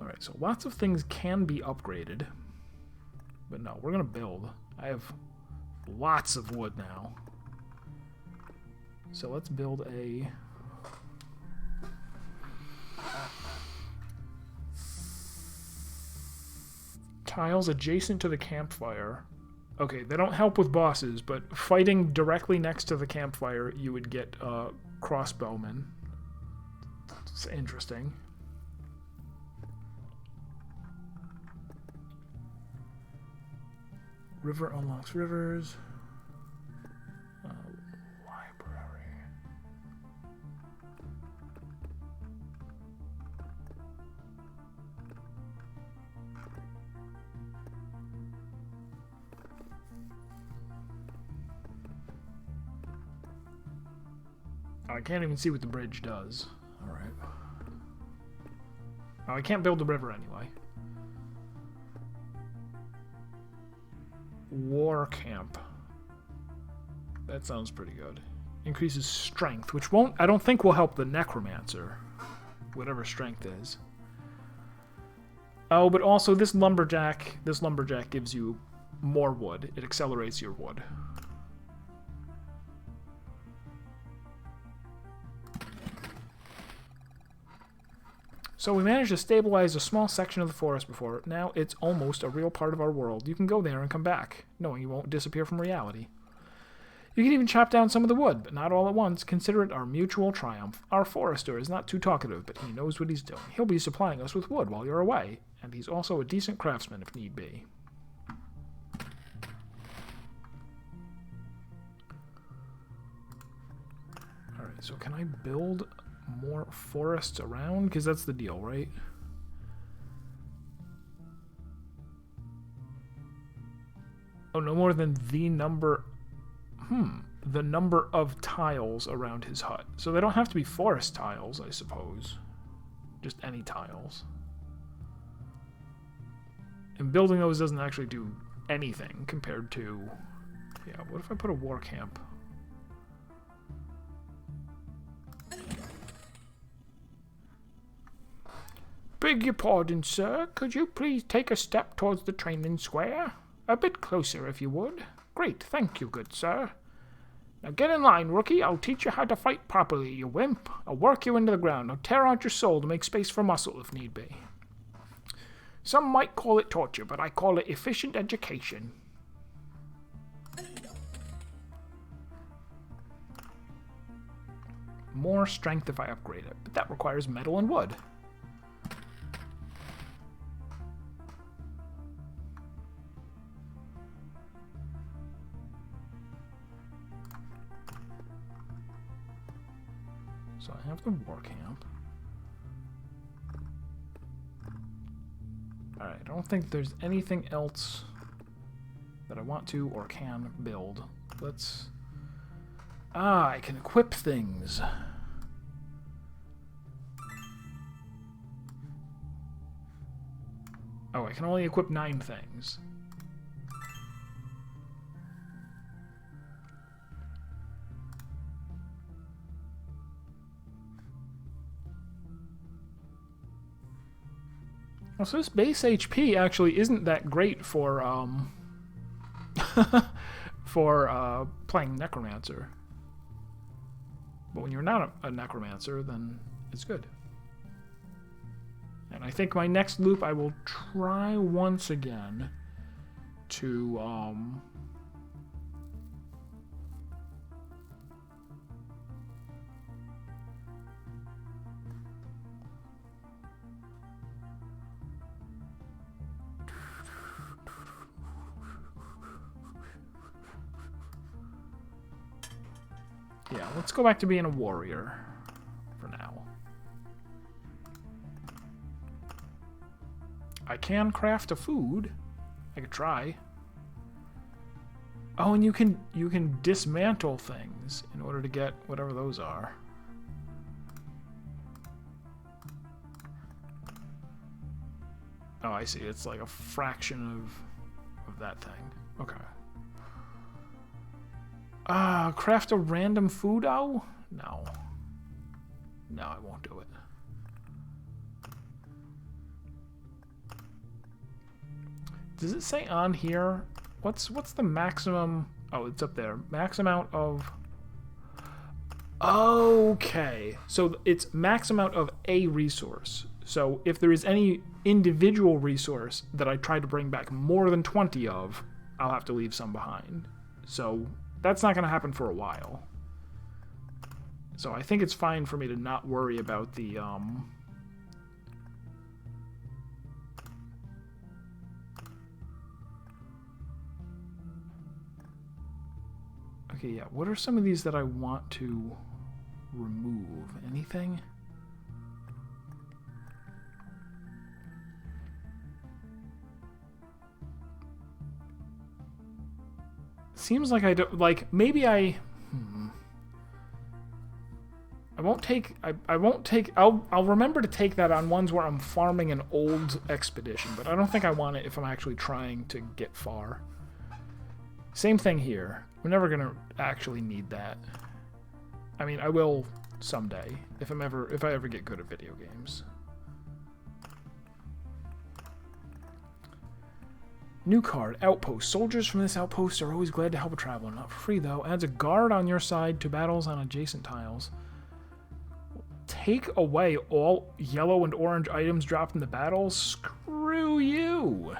Alright, so lots of things can be upgraded. But no, we're going to build. I have lots of wood now. So let's build a... tiles adjacent to the campfire. Okay, they don't help with bosses, but fighting directly next to the campfire, you would get crossbowmen. It's interesting. River unlocks rivers. Library. Oh, I can't even see what the bridge does. Alright. Oh, I can't build the river anyway. War camp. That sounds pretty good. Increases strength, which won't, I don't think will help the necromancer. Whatever strength is. Oh, but also this lumberjack gives you more wood. It accelerates your wood. So we managed to stabilize a small section of the forest before. Now it's almost a real part of our world. You can go there and come back, knowing you won't disappear from reality. You can even chop down some of the wood, but not all at once. Consider it our mutual triumph. Our forester is not too talkative, but he knows what he's doing. He'll be supplying us with wood while you're away, and he's also a decent craftsman if need be. Alright, so can I build more forests around? Because that's the deal, right? Oh, no more than the number... the number of tiles around his hut. So they don't have to be forest tiles, I suppose. Just any tiles. And building those doesn't actually do anything compared to... Yeah, what if I put a war camp? Beg your pardon, sir. Could you please take a step towards the training square? A bit closer, if you would. Great, thank you, good sir. Now get in line, rookie. I'll teach you how to fight properly, you wimp. I'll work you into the ground. I'll tear out your soul to make space for muscle, if need be. Some might call it torture, but I call it efficient education. More strength if I upgrade it, but that requires metal and wood. So I have the war camp. Alright, I don't think there's anything else that I want to or can build. Let's... Ah, I can equip things. Oh, I can only equip 9 things. So this base HP actually isn't that great for playing Necromancer. But when you're not a Necromancer, then it's good. And I think my next loop I will try once again to yeah, let's go back to being a warrior for now. I can craft a food. I could try. Oh, and you can dismantle things in order to get whatever those are. Oh, I see. It's like a fraction of that thing. Okay. Craft a random food owl? No. No, I won't do it. Does it say on here? What's the maximum? Oh, it's up there. Max amount of... Okay. So it's max amount of a resource. So if there is any individual resource that I try to bring back more than 20 of, I'll have to leave some behind. So that's not going to happen for a while. So I think it's fine for me to not worry about the... Okay, yeah. What are some of these that I want to remove? Anything? Seems like I don't... Like, maybe I... I won't take... I won't take... I'll remember to take that on ones where I'm farming an old expedition, but I don't think I want it if I'm actually trying to get far. Same thing here. We're never gonna actually need that. I mean, I will someday if I ever get good at video games. New card, Outpost. Soldiers from this outpost are always glad to help a traveler. Not for free, though. Adds a guard on your side to battles on adjacent tiles. Take away all yellow and orange items dropped in the battles? Screw you!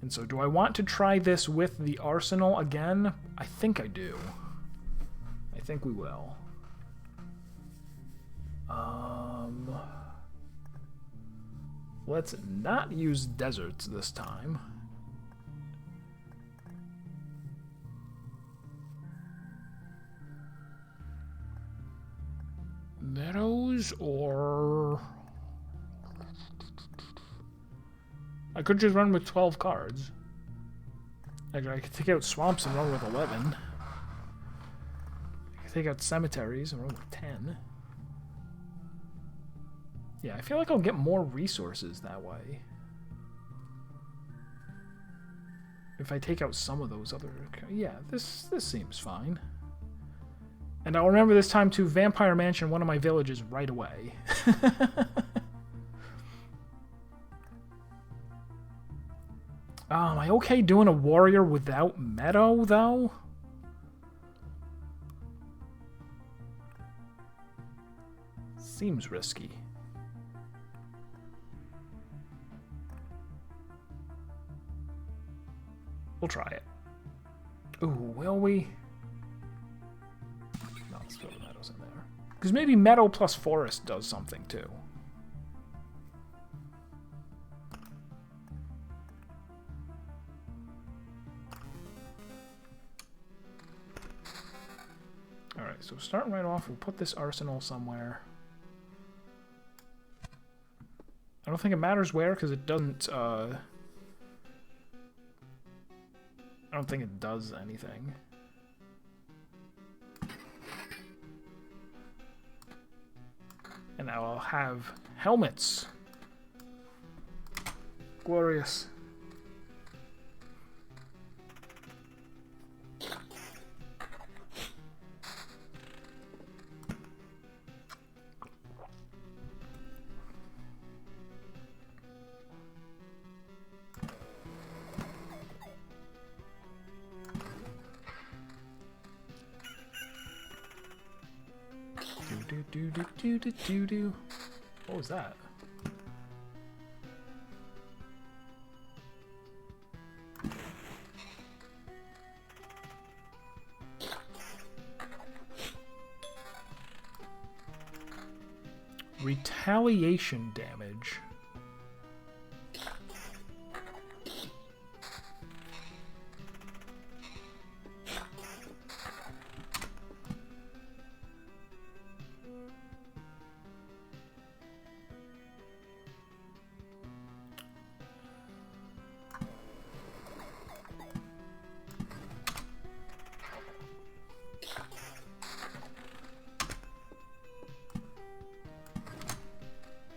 And so, do I want to try this with the arsenal again? I think I do. I think we will. Let's not use deserts this time. Meadows or... I could just run with 12 cards. I could take out swamps and run with 11. I could take out cemeteries and run with 10. Yeah, I feel like I'll get more resources that way. If I take out some of those other... Yeah, this seems fine. And I'll remember this time to Vampire Mansion one of my villages right away. Am I okay doing a warrior without Meadow, though? Seems risky. We'll try it. Ooh, will we? No, let's throw the Meadows in there. Because maybe Meadow plus Forest does something, too. Alright, so starting right off, we'll put this arsenal somewhere. I don't think it matters where, because it doesn't, I don't think it does anything. And now I'll have helmets. Glorious. Do. What was that? Retaliation damage.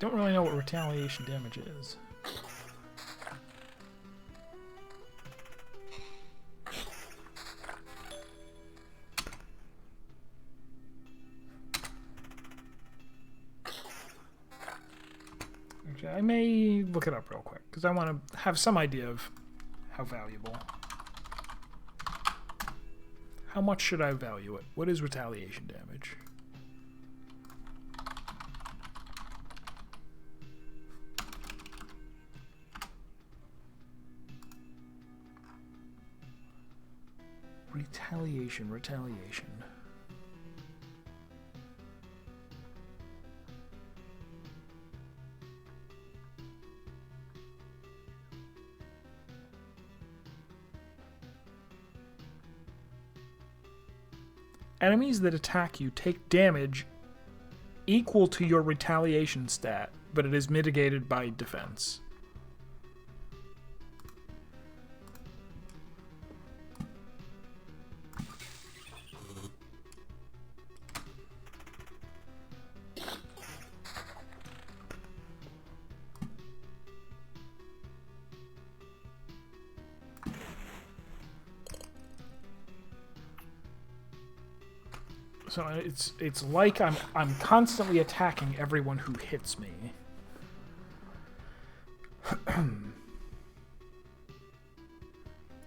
Don't really know what retaliation damage is. Actually, I may look it up real quick, because I want to have some idea of how valuable. How much should I value it? What is retaliation damage? Retaliation. Enemies that attack you take damage equal to your retaliation stat, but it is mitigated by defense. So it's like I'm constantly attacking everyone who hits me.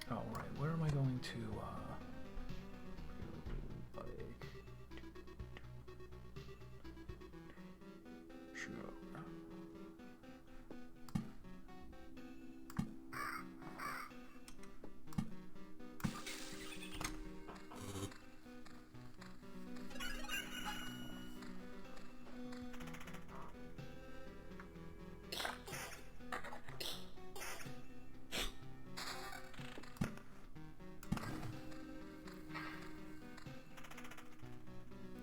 All right, where am I going to? Sure.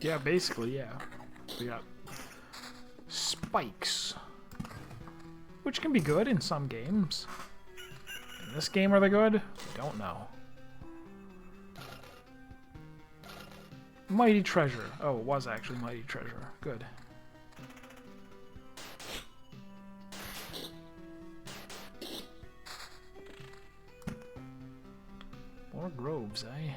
Yeah, basically, yeah. We got spikes, which can be good in some games. In this game, are they good? Don't know. Mighty Treasure. Oh, it was actually Mighty Treasure. Good. More groves, eh?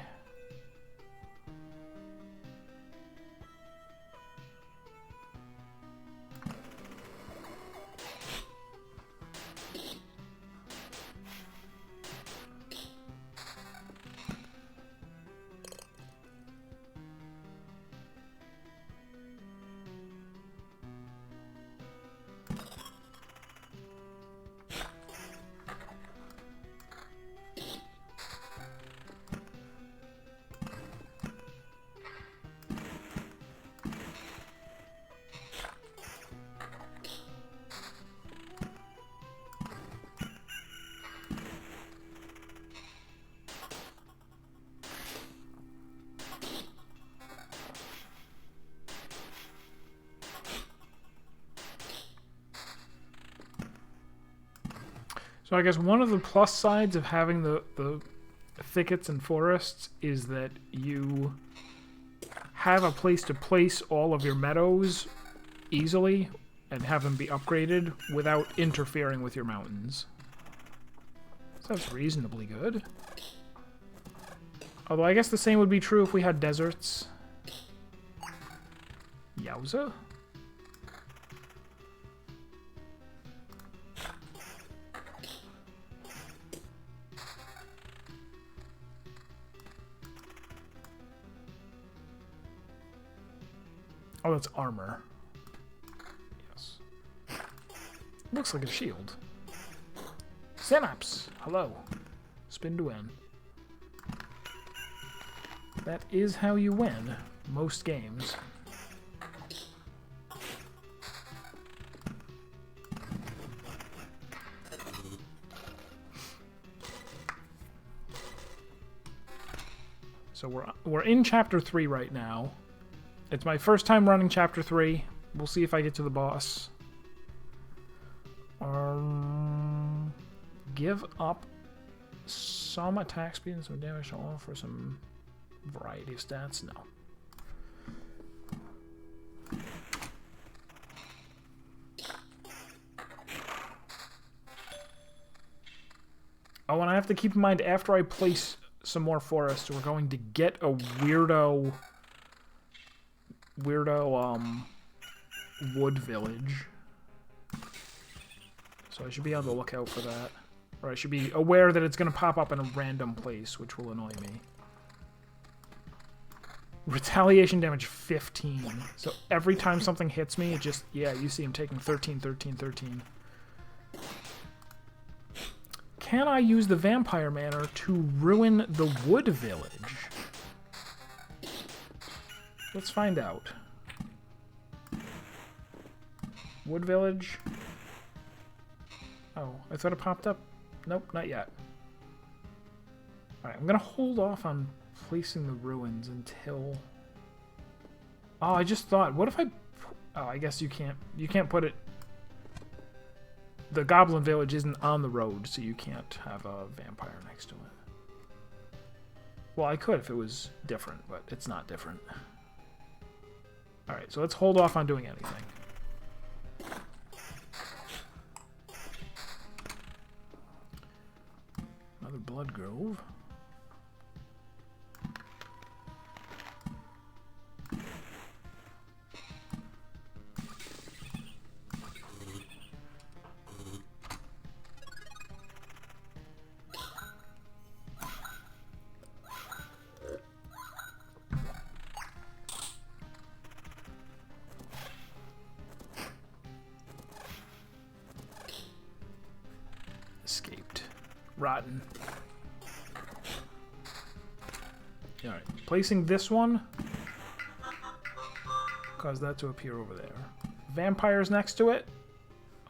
So I guess one of the plus sides of having the thickets and forests is that you have a place to place all of your meadows easily and have them be upgraded without interfering with your mountains. So that's reasonably good. Although I guess the same would be true if we had deserts. Yowza. Oh, that's armor. Yes. Looks like a shield. Synapse! Hello. Spin to win. That is how you win most games. So we're in chapter 3 right now. It's my first time running chapter 3. We'll see if I get to the boss. Give up some attack speed and some damage to all for some variety of stats. No. Oh, and I have to keep in mind, after I place some more forests, we're going to get a weirdo wood village. So I should be on the lookout for that. Or I should be aware that it's going to pop up in a random place, which will annoy me. Retaliation damage 15. So every time something hits me, it just... Yeah, you see him taking 13, 13, 13. Can I use the Vampire Manor to ruin the Wood Village? Let's find out. Wood Village. Oh, I thought it popped up. Nope, not yet. Alright, I'm gonna hold off on placing the ruins until... Oh, I just thought, what if I... Oh, I guess you can't put it... The Goblin Village isn't on the road, so you can't have a vampire next to it. Well, I could if it was different, but it's not different. Alright, so let's hold off on doing anything. Another Blood Grove. Escaped. Rotten. Alright, placing this one. Cause that to appear over there. Vampires next to it.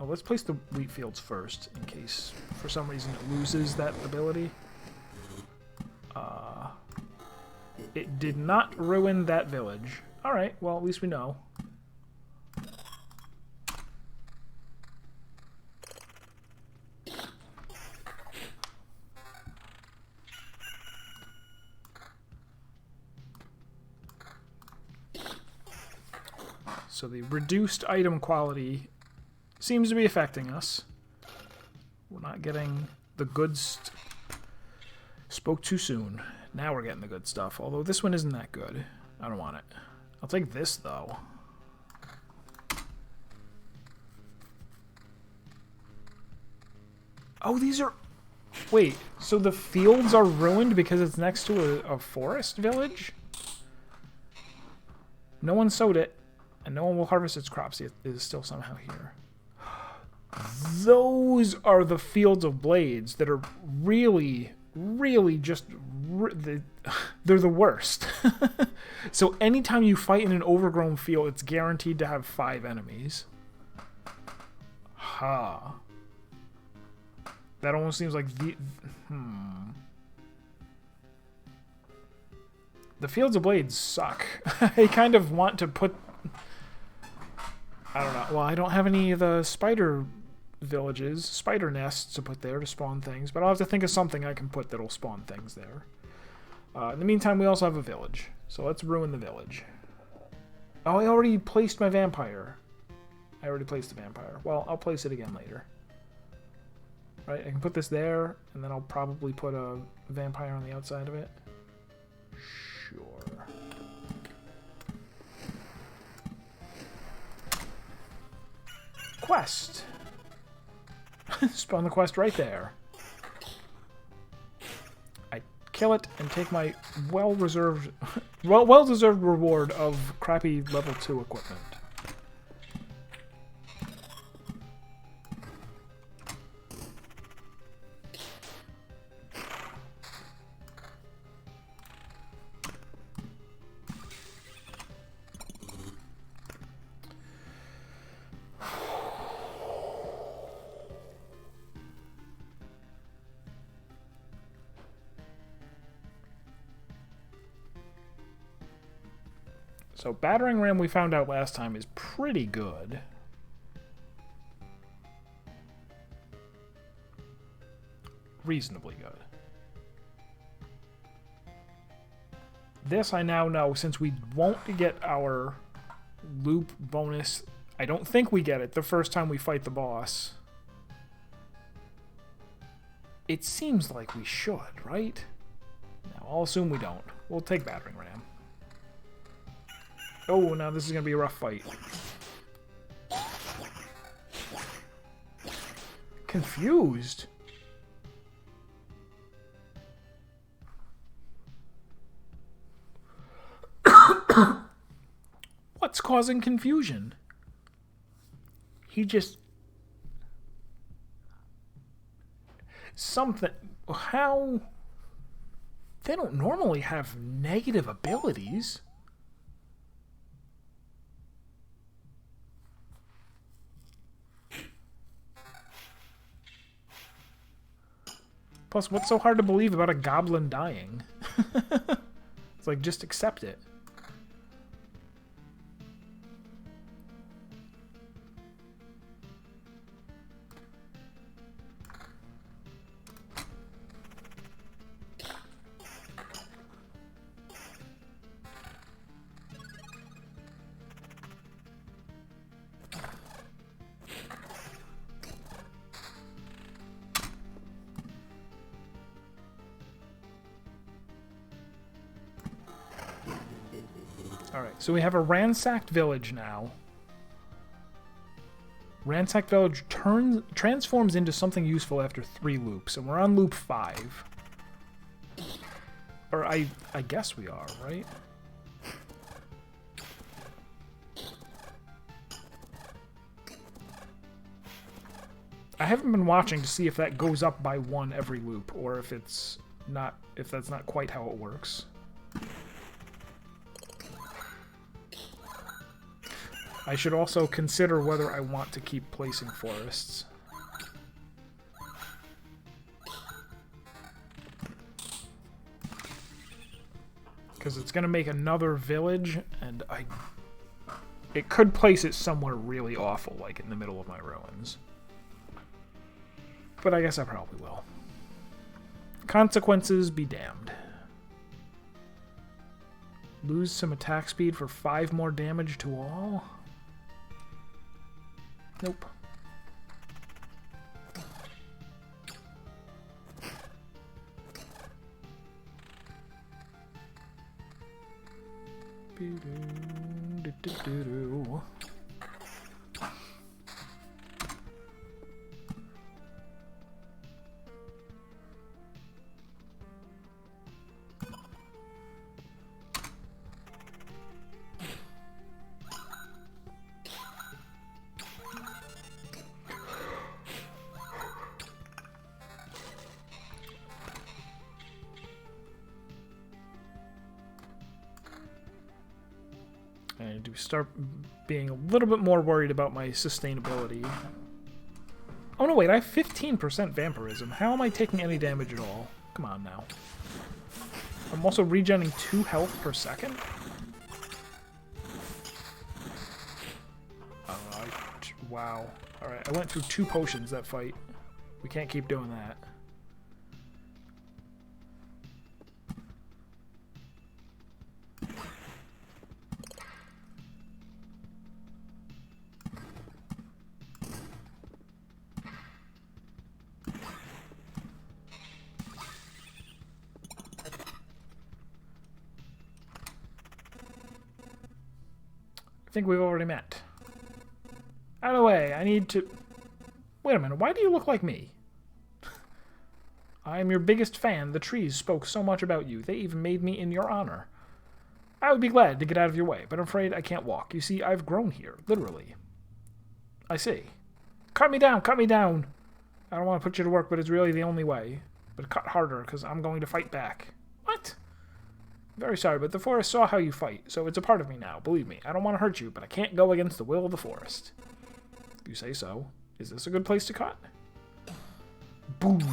Oh, let's place the wheat fields first, in case for some reason it loses that ability. It did not ruin that village. Alright, well at least we know. So the reduced item quality seems to be affecting us. We're not getting the good Spoke too soon. Now we're getting the good stuff. Although this one isn't that good. I don't want it. I'll take this, though. Oh, these are... Wait, so the fields are ruined because it's next to a forest village? No one sowed it. And no one will harvest its crops. It is still somehow here. Those are the Fields of Blades that are really, really just... They're the worst. So anytime you fight in an overgrown field, it's guaranteed to have 5 enemies. Ha. That almost seems like the... The Fields of Blades suck. I kind of want to put... I don't know. Well, I don't have any of the spider villages, spider nests to put there to spawn things, but I'll have to think of something I can put that'll spawn things there. In the meantime, we also have a village, so let's ruin the village. Oh, I already placed my vampire. I already placed the vampire. Well, I'll place it again later. Right, I can put this there, and then I'll probably put a vampire on the outside of it. Sure. Quest. Spawn the quest right there. I kill it and take my well-deserved reward of crappy level 2 equipment. So Battering Ram we found out last time is pretty good. Reasonably good. This I now know, since we won't get our loop bonus, I don't think we get it the first time we fight the boss. It seems like we should, right? Now, I'll assume we don't. We'll take Battering Ram. Oh, now this is going to be a rough fight. Confused? What's causing confusion? He just... Something... How... They don't normally have negative abilities. Plus, what's so hard to believe about a goblin dying? It's like, just accept it. Alright, so we have a ransacked village now. Ransacked village transforms into something useful after 3 loops, and we're on loop 5. Or I guess we are, right? I haven't been watching to see if that goes up by 1 every loop, or if it's not, if that's not quite how it works. I should also consider whether I want to keep placing forests. Because it's going to make another village, and it could place it somewhere really awful, like in the middle of my ruins. But I guess I probably will. Consequences be damned. Lose some attack speed for 5 more damage to all? Nope. I need to start being a little bit more worried about my sustainability. Oh no, wait, I have 15% vampirism. How am I taking any damage at all? Come on now. I'm also regenerating 2 health per second? Wow. Alright, I went through 2 potions that fight. We can't keep doing that. I think we've already met. Out of the way, I need to... Wait a minute, why do you look like me? I am your biggest fan. The trees spoke so much about you. They even made me in your honor. I would be glad to get out of your way, but I'm afraid I can't walk. You see, I've grown here, literally. I see. Cut me down, cut me down! I don't want to put you to work, but it's really the only way. But cut harder, because I'm going to fight back. What? Very sorry, but the forest saw how you fight, so it's a part of me now. Believe me, I don't want to hurt you, but I can't go against the will of the forest. If you say so. Is this a good place to cut? Boosh.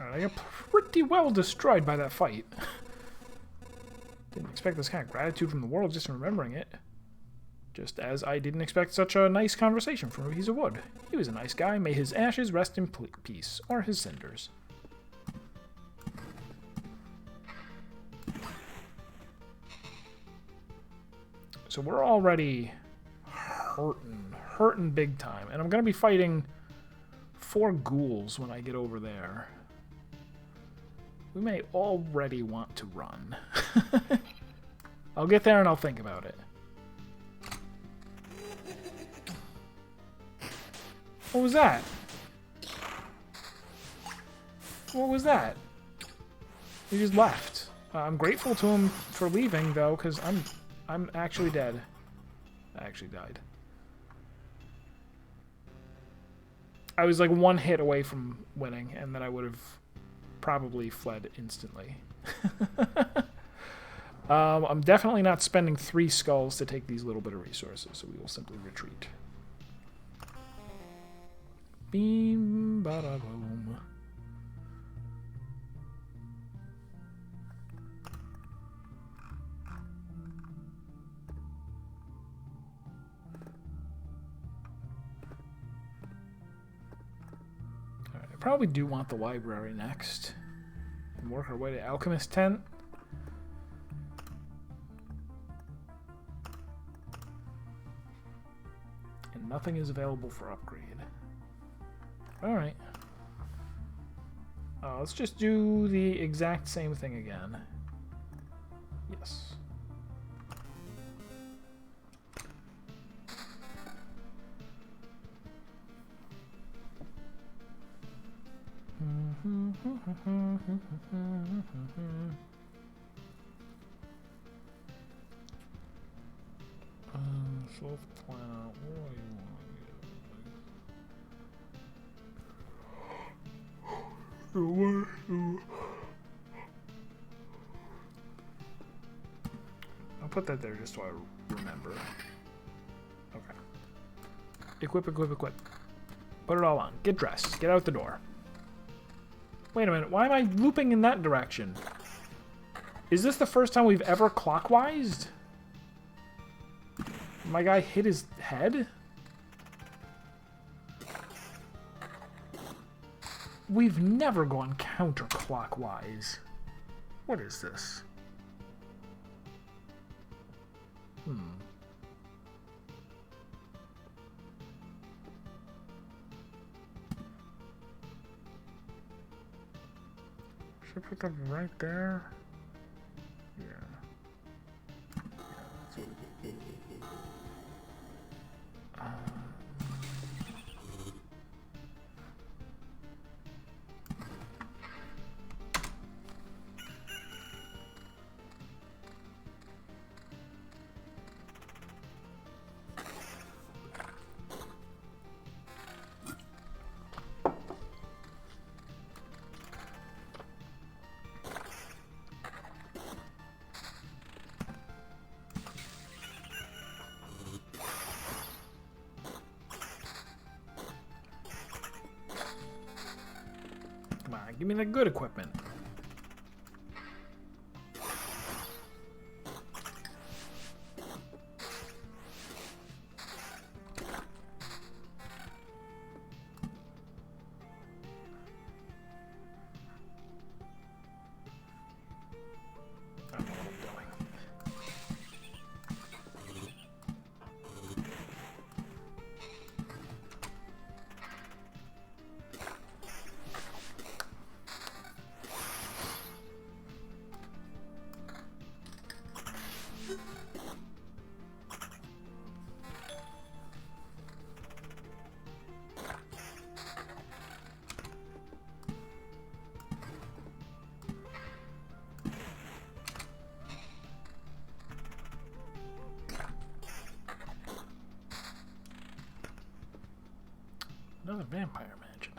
Alright, I got pretty well destroyed by that fight. Didn't expect this kind of gratitude from the world just from remembering it. Just as I didn't expect such a nice conversation from a piece of wood. He was a nice guy. May his ashes rest in peace. Or his cinders. So we're already hurting big time. And I'm going to be fighting 4 ghouls when I get over there. We may already want to run. I'll get there and I'll think about it. What was that? What was that? He just left. I'm grateful to him for leaving, though, because I'm actually dead. I actually died. I was like one hit away from winning, and then I would have probably fled instantly. I'm definitely not spending 3 skulls to take these little bit of resources, so we will simply retreat. Beam, bada, boom. Alright, I probably do want the library next. And work our way to Alchemist Tent. And nothing is available for upgrade. Alright. Let's just do the exact same thing again. Yes. Soft planet, what do you want? I'll put that there just so I remember. Okay. Equip, equip, equip. Put it all on. Get dressed. Get out the door. Wait a minute. Why am I looping in that direction? Is this the first time we've ever clockwise? My guy hit his head? We've never gone counterclockwise. What is this? Should I put them right there? Yeah. That's what we do. Come on, give me the good equipment. I don't know what I'm doing. Another vampire mansion.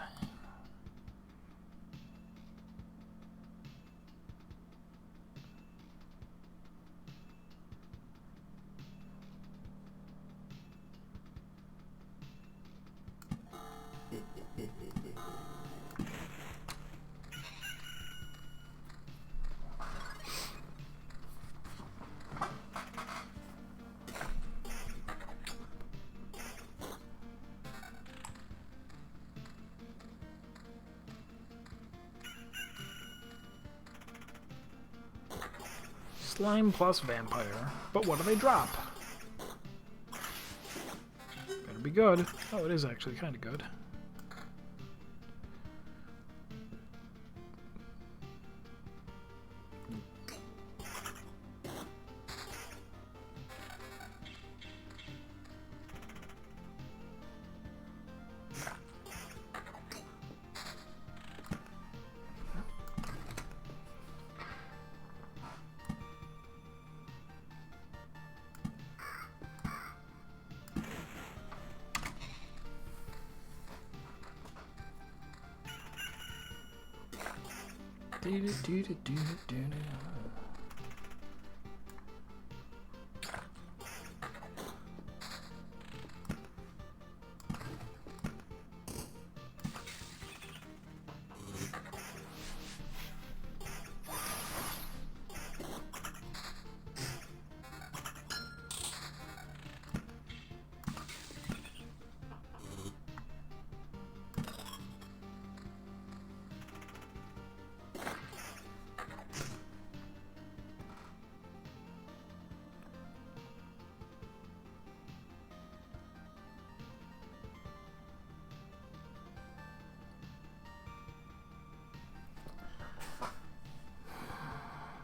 Slime plus vampire. But what do they drop? Better be good. Oh, it is actually kind of good.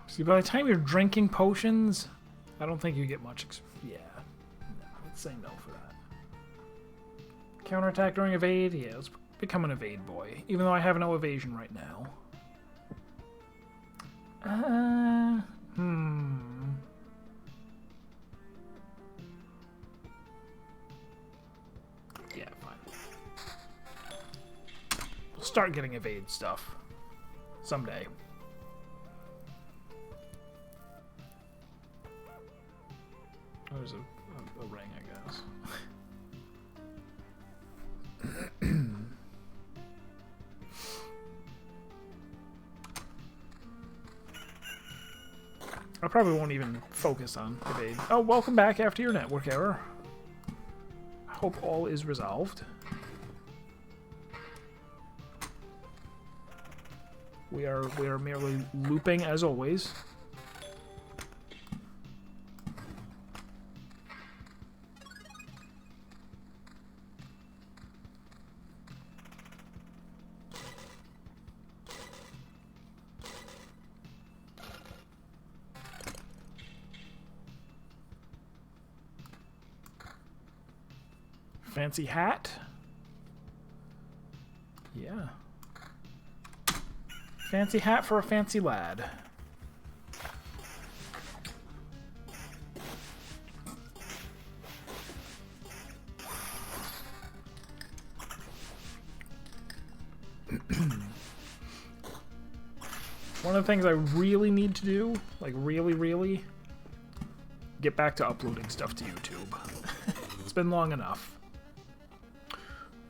See, by the time you're drinking potions, I don't think you get much. Yeah, no, let's say no for that. Counterattack during evade? Yeah, let's become an evade boy. Even though I have no evasion right now. Yeah, fine. We'll start getting evade stuff. Someday. There's a ring, I guess. I probably won't even focus on evade. Oh, welcome back after your network error. I hope all is resolved. We are merely looping as always. Fancy hat? Yeah. Fancy hat for a fancy lad. One of the things I really need to do, like really, get back to uploading stuff to YouTube. It's been long enough.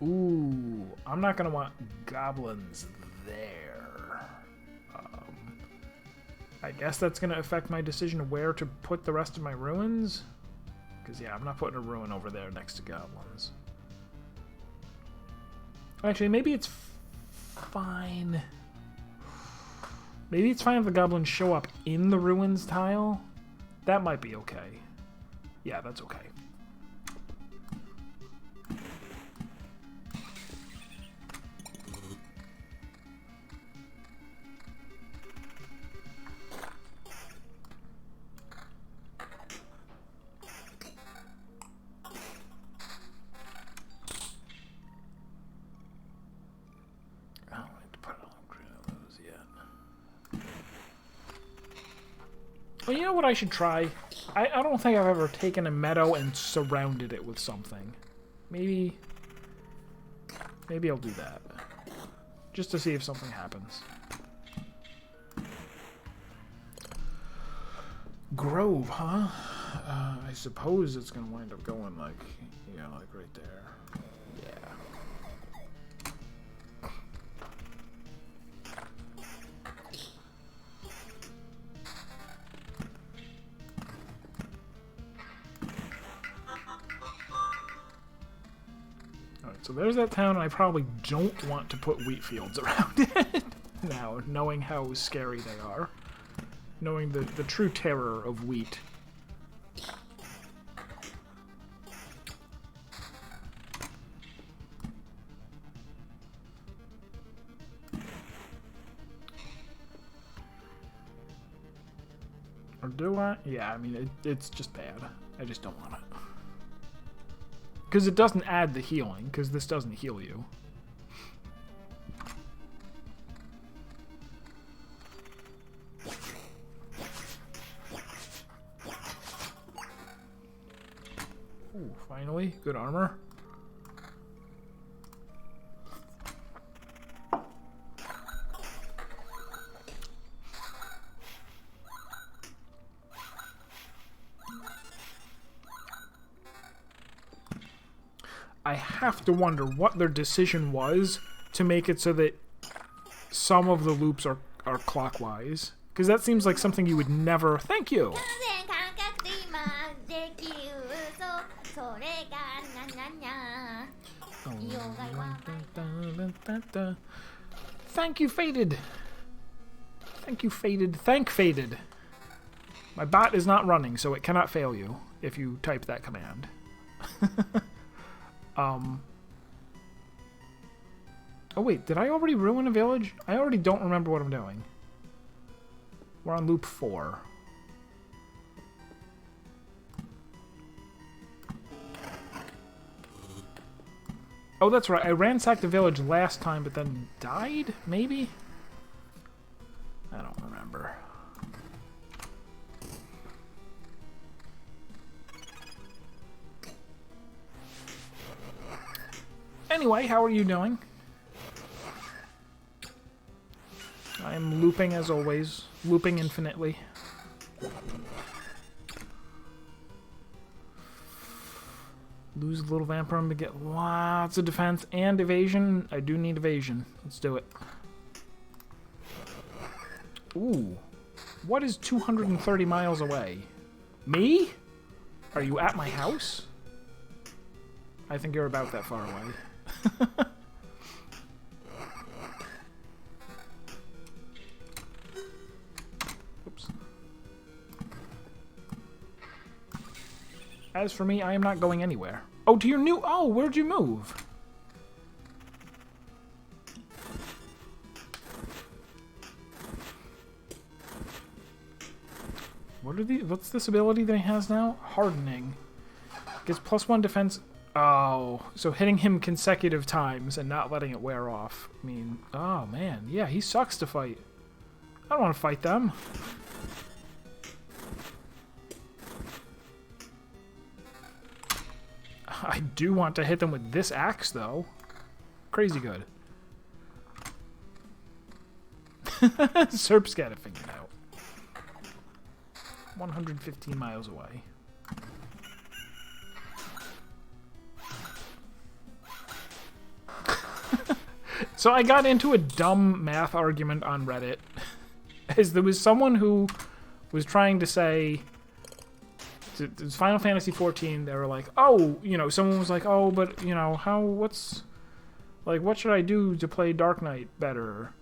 Ooh, I'm not gonna want goblins there. I guess that's gonna affect my decision of where to put the rest of my ruins. Because yeah, I'm not putting a ruin over there next to goblins. Actually, maybe it's fine. Maybe it's fine if the goblins show up in the ruins tile. That might be okay. Yeah, that's okay. Well, you know what I should try? I don't think I've ever taken a meadow and surrounded it with something. Maybe I'll do that. Just to see if something happens. Grove, huh? I suppose it's gonna wind up going like, you know, like right there. Yeah. So there's that town, and I probably don't want to put wheat fields around it now, knowing how scary they are. Knowing the true terror of wheat. Or do I? Yeah, I mean, it's just bad. I just don't want it. Because it doesn't add the healing, because this doesn't heal you. Ooh, finally, good armor. I have to wonder what their decision was to make it so that some of the loops are clockwise. Because that seems like something you would never... Thank you! Thank you, Faded! Thank you, Faded. Thank Faded! My bot is not running, so it cannot fail you if you type that command. Oh wait, did I already ruin a village? I already don't remember what I'm doing. We're on loop 4. Oh, that's right. I ransacked the village last time, but then died? Maybe? I don't remember. Anyway, how are you doing? I'm looping as always. Looping infinitely. Lose a little Vampirum to get lots of defense and evasion. I do need evasion. Let's do it. Ooh. What is 230 miles away? Me? Are you at my house? I think you're about that far away. Oops. As for me, I am not going anywhere. Oh, to your new... Oh, where'd you move? What are the... What's this ability that he has now? Hardening. Gets +1 defense... Oh, so hitting him consecutive times and not letting it wear off. I mean, oh man, yeah, he sucks to fight. I don't want to fight them. I do want to hit them with this axe, though. Crazy good. Serp's got it figured out. 115 miles away. So I got into a dumb math argument on Reddit, as there was someone who was trying to say, it's Final Fantasy XIV, they were like, oh, you know, someone was like, oh, but, you know, what should I do to play Dark Knight better?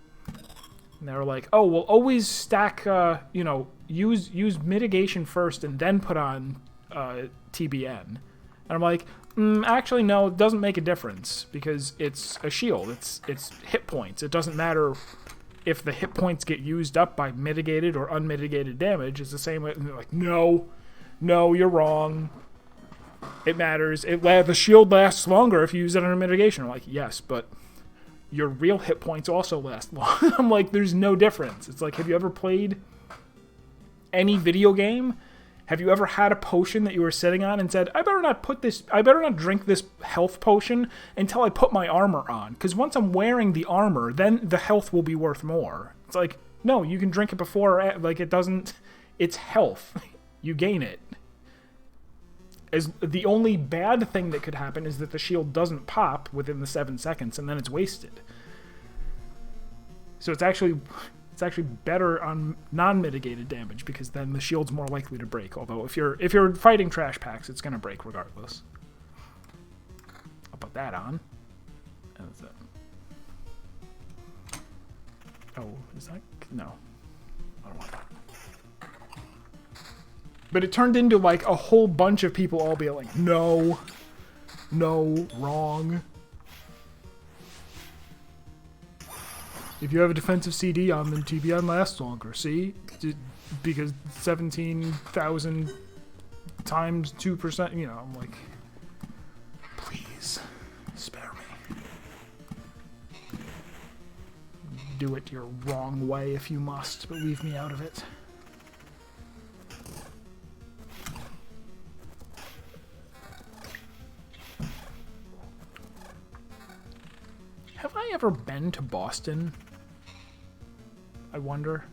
And they were like, oh, well, always stack, you know, use mitigation first and then put on TBN. And I'm like, actually, no, it doesn't make a difference because it's a shield. It's hit points. It doesn't matter if the hit points get used up by mitigated or unmitigated damage. It's the same way. And they're like, no, you're wrong. It matters. The shield lasts longer if you use it under mitigation. I'm like, yes, but your real hit points also last long. I'm like, there's no difference. It's like, have you ever played any video game? Have you ever had a potion that you were sitting on and said, I better not drink this health potion until I put my armor on? Because once I'm wearing the armor, then the health will be worth more. It's like, no, you can drink it before, like it doesn't, it's health. You gain it. The only bad thing that could happen is that the shield doesn't pop within the 7 seconds and then it's wasted. So it's actually better on non-mitigated damage because then the shield's more likely to break. Although if you're fighting trash packs, it's gonna break regardless. I'll put that on. And that's it. Oh, is that no? I don't want that. But it turned into like a whole bunch of people all being like, no, wrong. If you have a defensive CD on, then TBN lasts longer. See? Because 17,000 times 2%, you know, I'm like, please, spare me. Do it your wrong way if you must, but leave me out of it. Have I ever been to Boston? I wonder.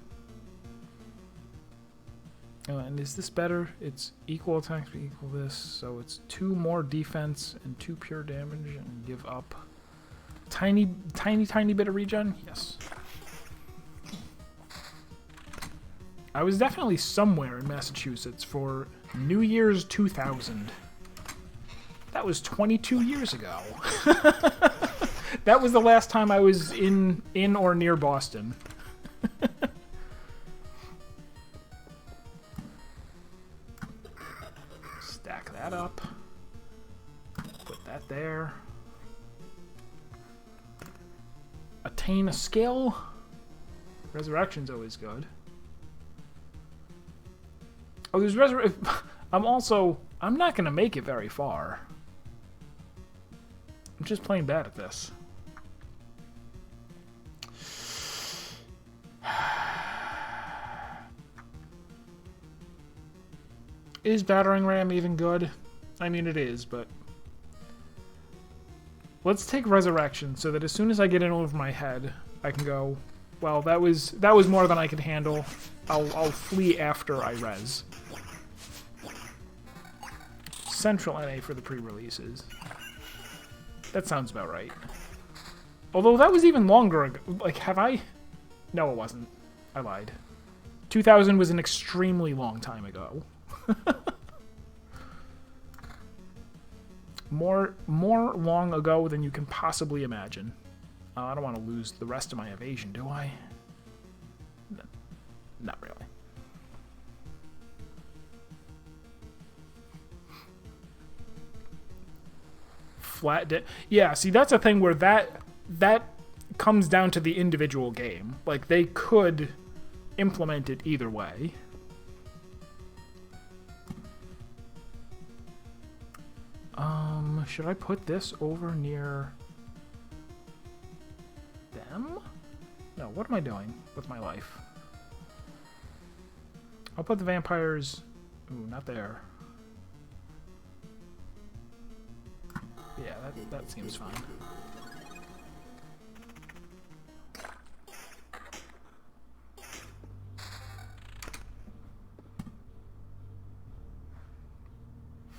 And is this better? It's equal attack speed equal this, so it's 2 more defense and 2 pure damage, and give up tiny bit of regen. Yes. I was definitely somewhere in Massachusetts for New Year's 2000. That was 22 years ago. That was the last time I was in or near Boston. Stack that up. Put that there. Attain a skill. Resurrection's always good. Oh, there's I'm not going to make it very far. I'm just plain bad at this. Is Battering Ram even good? I mean, it is, but... Let's take Resurrection so that as soon as I get in over my head, I can go, well, that was more than I could handle. I'll flee after I res. Central NA for the pre-releases. That sounds about right. Although that was even longer ago. Like, have I... No, it wasn't. I lied. 2000 was an extremely long time ago. More long ago than you can possibly imagine. I don't want to lose the rest of my evasion, do I? No, not really. Yeah, see, that's a thing where that comes down to the individual game. Like, they could implement it either way. Should I put this over near them? No, what am I doing with my life? I'll put the vampires... Ooh, not there. Yeah, that seems fine.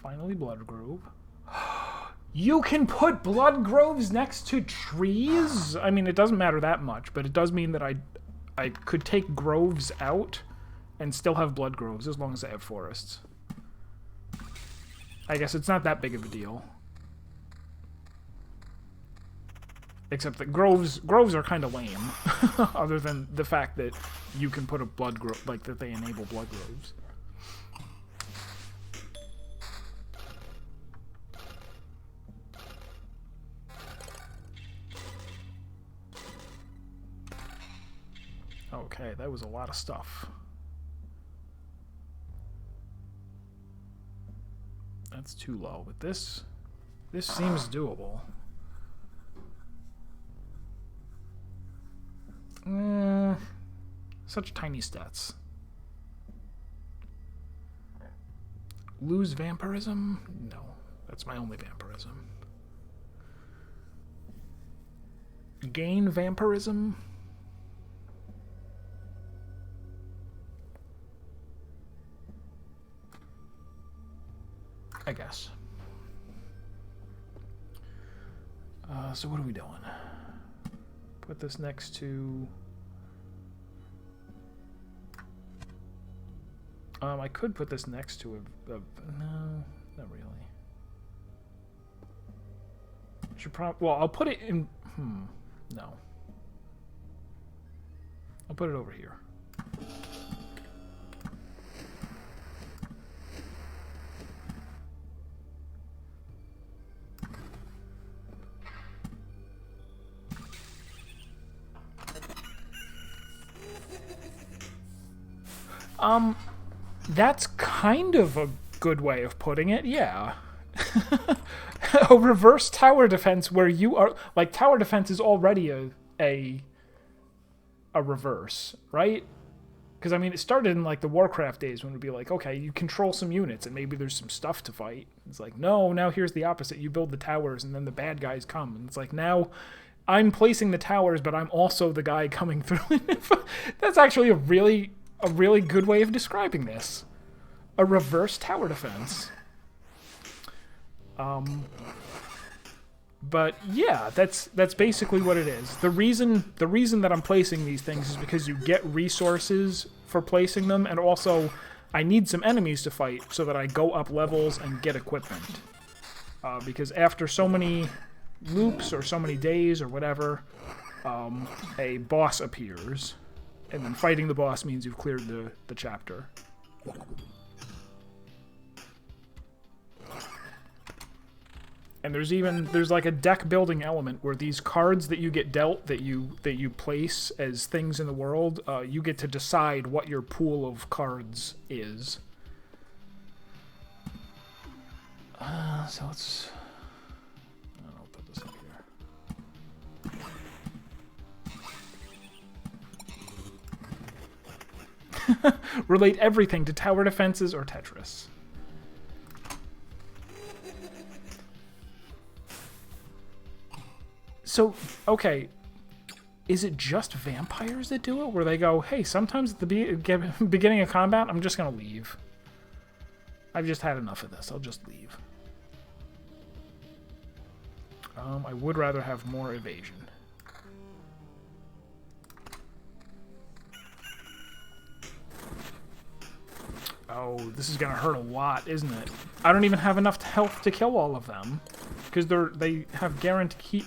Finally, Bloodgrove. You can put Bloodgroves next to trees? I mean, it doesn't matter that much, but it does mean that I could take groves out and still have Bloodgroves as long as I have forests. I guess it's not that big of a deal. Except that groves are kind of lame, other than the fact that you can put a Bloodgrove, like that they enable Bloodgroves. Okay, that was a lot of stuff. That's too low, but this seems doable. Such tiny stats. Lose vampirism? No, that's my only vampirism. Gain vampirism? I guess. So what are we doing? Put this next to... I could put this next to a no, not really. Should well, I'll put it in... no. I'll put it over here. That's kind of a good way of putting it, yeah. A reverse tower defense where you are... Like, tower defense is already a reverse, right? Because, I mean, it started in, like, the Warcraft days when it would be like, okay, you control some units and maybe there's some stuff to fight. It's like, no, now here's the opposite. You build the towers and then the bad guys come. And it's like, now I'm placing the towers, but I'm also the guy coming through. That's actually a really good way of describing this. a reverse tower defense. But yeah, that's basically what it is. The reason that I'm placing these things is because you get resources for placing them, and also I need some enemies to fight so that I go up levels and get equipment. Because after so many loops or so many days or whatever, a boss appears, and then fighting the boss means you've cleared the chapter. And there's like a deck building element where these cards that you get dealt that you place as things in the world, you get to decide what your pool of cards is. So let's. I'll put this up here. Relate everything to tower defenses or Tetris. So, okay, is it just vampires that do it? Where they go, hey, sometimes at the beginning of combat, I'm just going to leave. I've just had enough of this. I'll just leave. I would rather have more evasion. Oh, this is going to hurt a lot, isn't it? I don't even have enough health to kill all of them. Because they have guaranteed...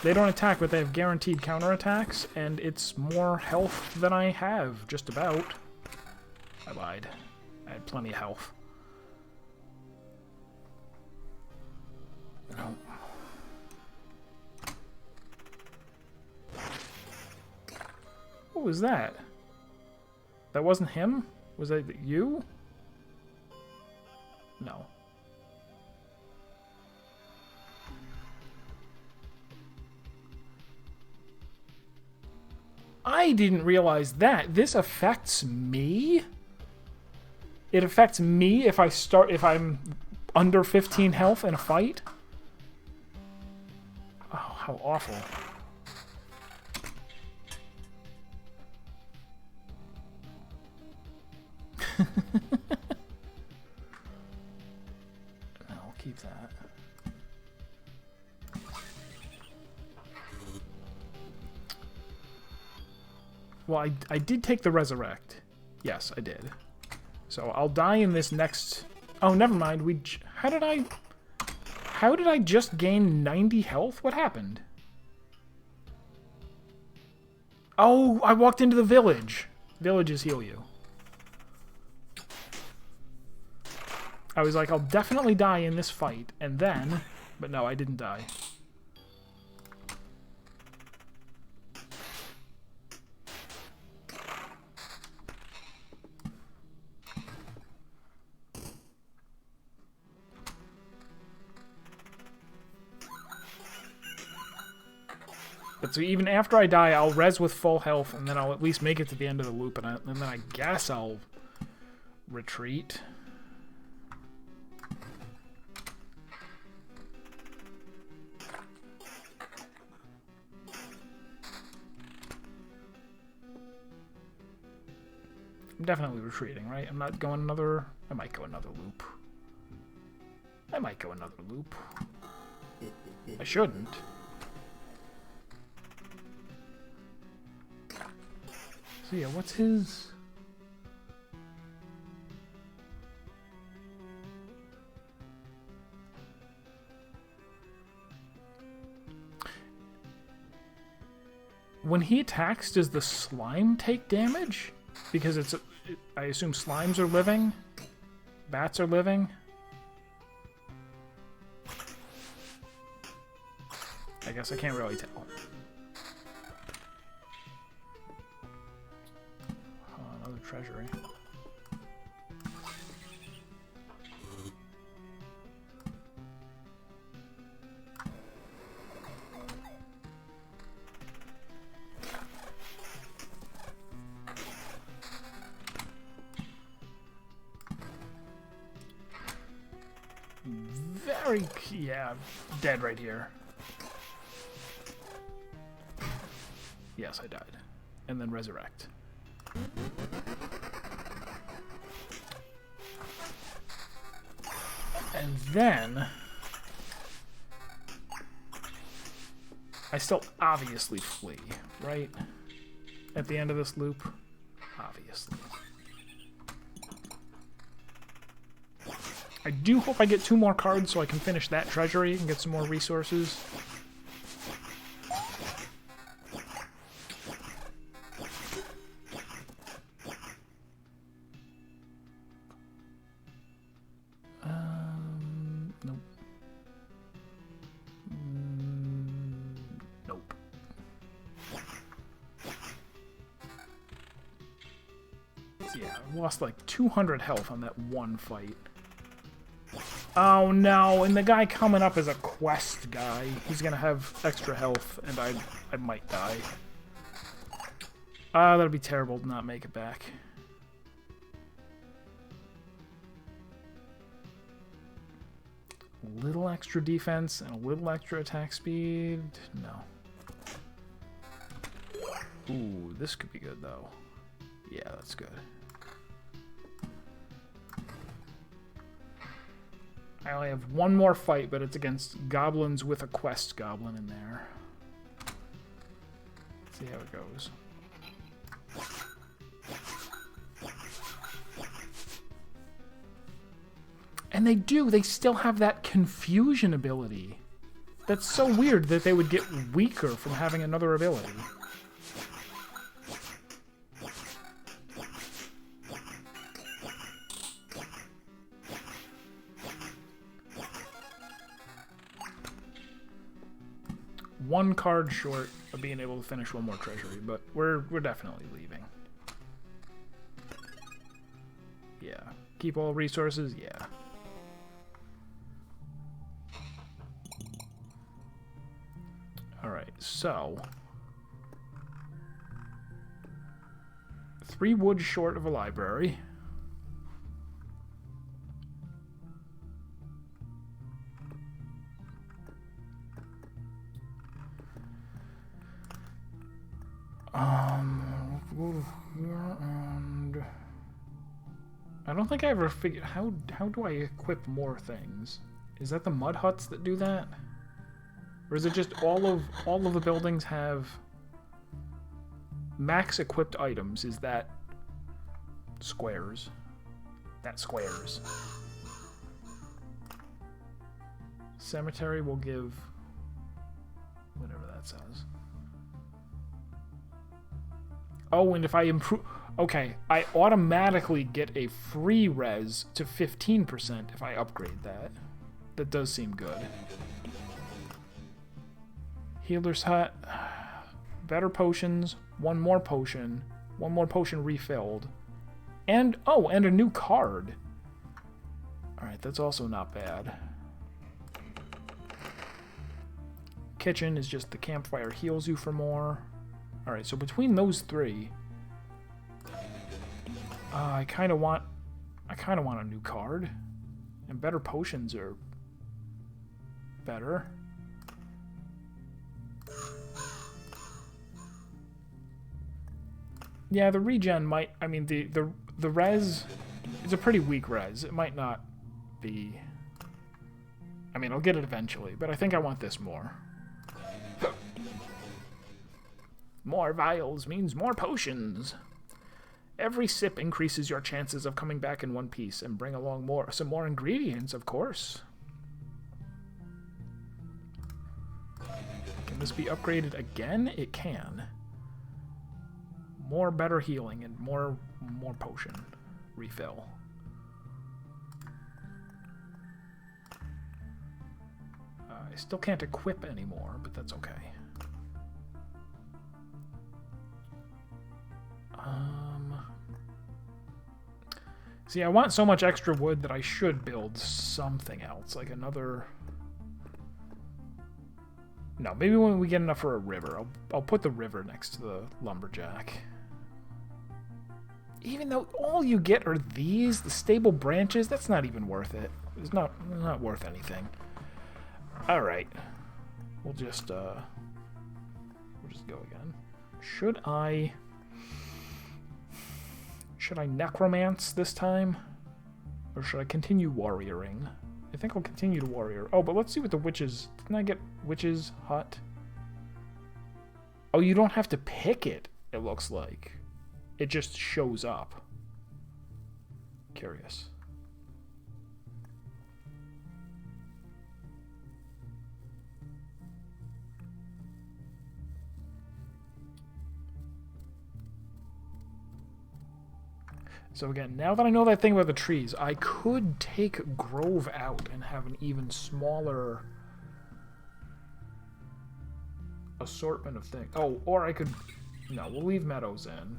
They don't attack, but they have guaranteed counterattacks, and it's more health than I have, just about. I lied. I had plenty of health. No. What was that? That wasn't him? Was that you? No. I didn't realize that. This affects me? It affects me if I'm under 15 health in a fight? Oh, how awful. I'll keep that. Well, I did take the resurrect. Yes, I did. So I'll die in this next... Oh, never mind. How did I just gain 90 health? What happened? Oh, I walked into the village. Villages heal you. I was like, I'll definitely die in this fight, and then... But no, I didn't die. But so even after I die, I'll res with full health, and then I'll at least make it to the end of the loop, and then I guess I'll retreat. I'm definitely retreating, right? I'm not going another... I might go another loop. I might go another loop. I shouldn't. So yeah, what's his... When he attacks, does the slime take damage? Because I assume slimes are living? Bats are living? I guess I can't really tell. Another treasury. Yeah, dead right here. Yes, I died. And then resurrect. And then I still obviously flee, right? At the end of this loop, obviously. I do hope I get 2 more cards so I can finish that treasury and get some more resources. Nope. Nope. Yeah, I lost like 200 health on that one fight. Oh no, and the guy coming up is a quest guy. He's gonna have extra health, and I might die. That'd be terrible to not make it back. A little extra defense and a little extra attack speed. No. Ooh, this could be good though. Yeah, that's good. I only have one more fight, but it's against goblins with a quest goblin in there. Let's see how it goes. And they still have that confusion ability. That's so weird that they would get weaker from having another ability. One card short of being able to finish one more treasury, but we're definitely leaving. Yeah. Keep all resources? Yeah. Alright, so 3 wood short of a library. Go to here and I don't think I ever figured how do I equip more things? Is that the mud huts that do that? Or is it just all of the buildings have max equipped items? Is that squares? That squares. Cemetery will give whatever that says. Oh, and if I improve... Okay, I automatically get a free res to 15% if I upgrade that. That does seem good. Healer's Hut. Better potions. One more potion refilled. And, oh, and a new card. Alright, that's also not bad. Kitchen is just the campfire heals you for more. Alright, so between those 3, I kind of want a new card, and better potions are better. Yeah, the regen might. I mean, the res is a pretty weak res. It might not be. I mean, I'll get it eventually, but I think I want this more. More vials means more potions. Every sip increases your chances of coming back in one piece and bring along some more ingredients, of course. Can this be upgraded again? It can. More better healing and more potion refill. I still can't equip anymore, but that's okay. See, I want so much extra wood that I should build something else, like another... No, maybe when we get enough for a river. I'll put the river next to the lumberjack. Even though all you get are these, the stable branches, that's not even worth it. It's not worth anything. Alright. We'll just go again. Should I necromance this time? Or should I continue warrioring? I think I'll continue to warrior. Oh, but let's see what the witches... Didn't I get witches hut? Oh, you don't have to pick it, it looks like. It just shows up. Curious. So again, now that I know that thing about the trees, I could take Grove out and have an even smaller assortment of things. Oh, or I could... No, we'll leave Meadows in.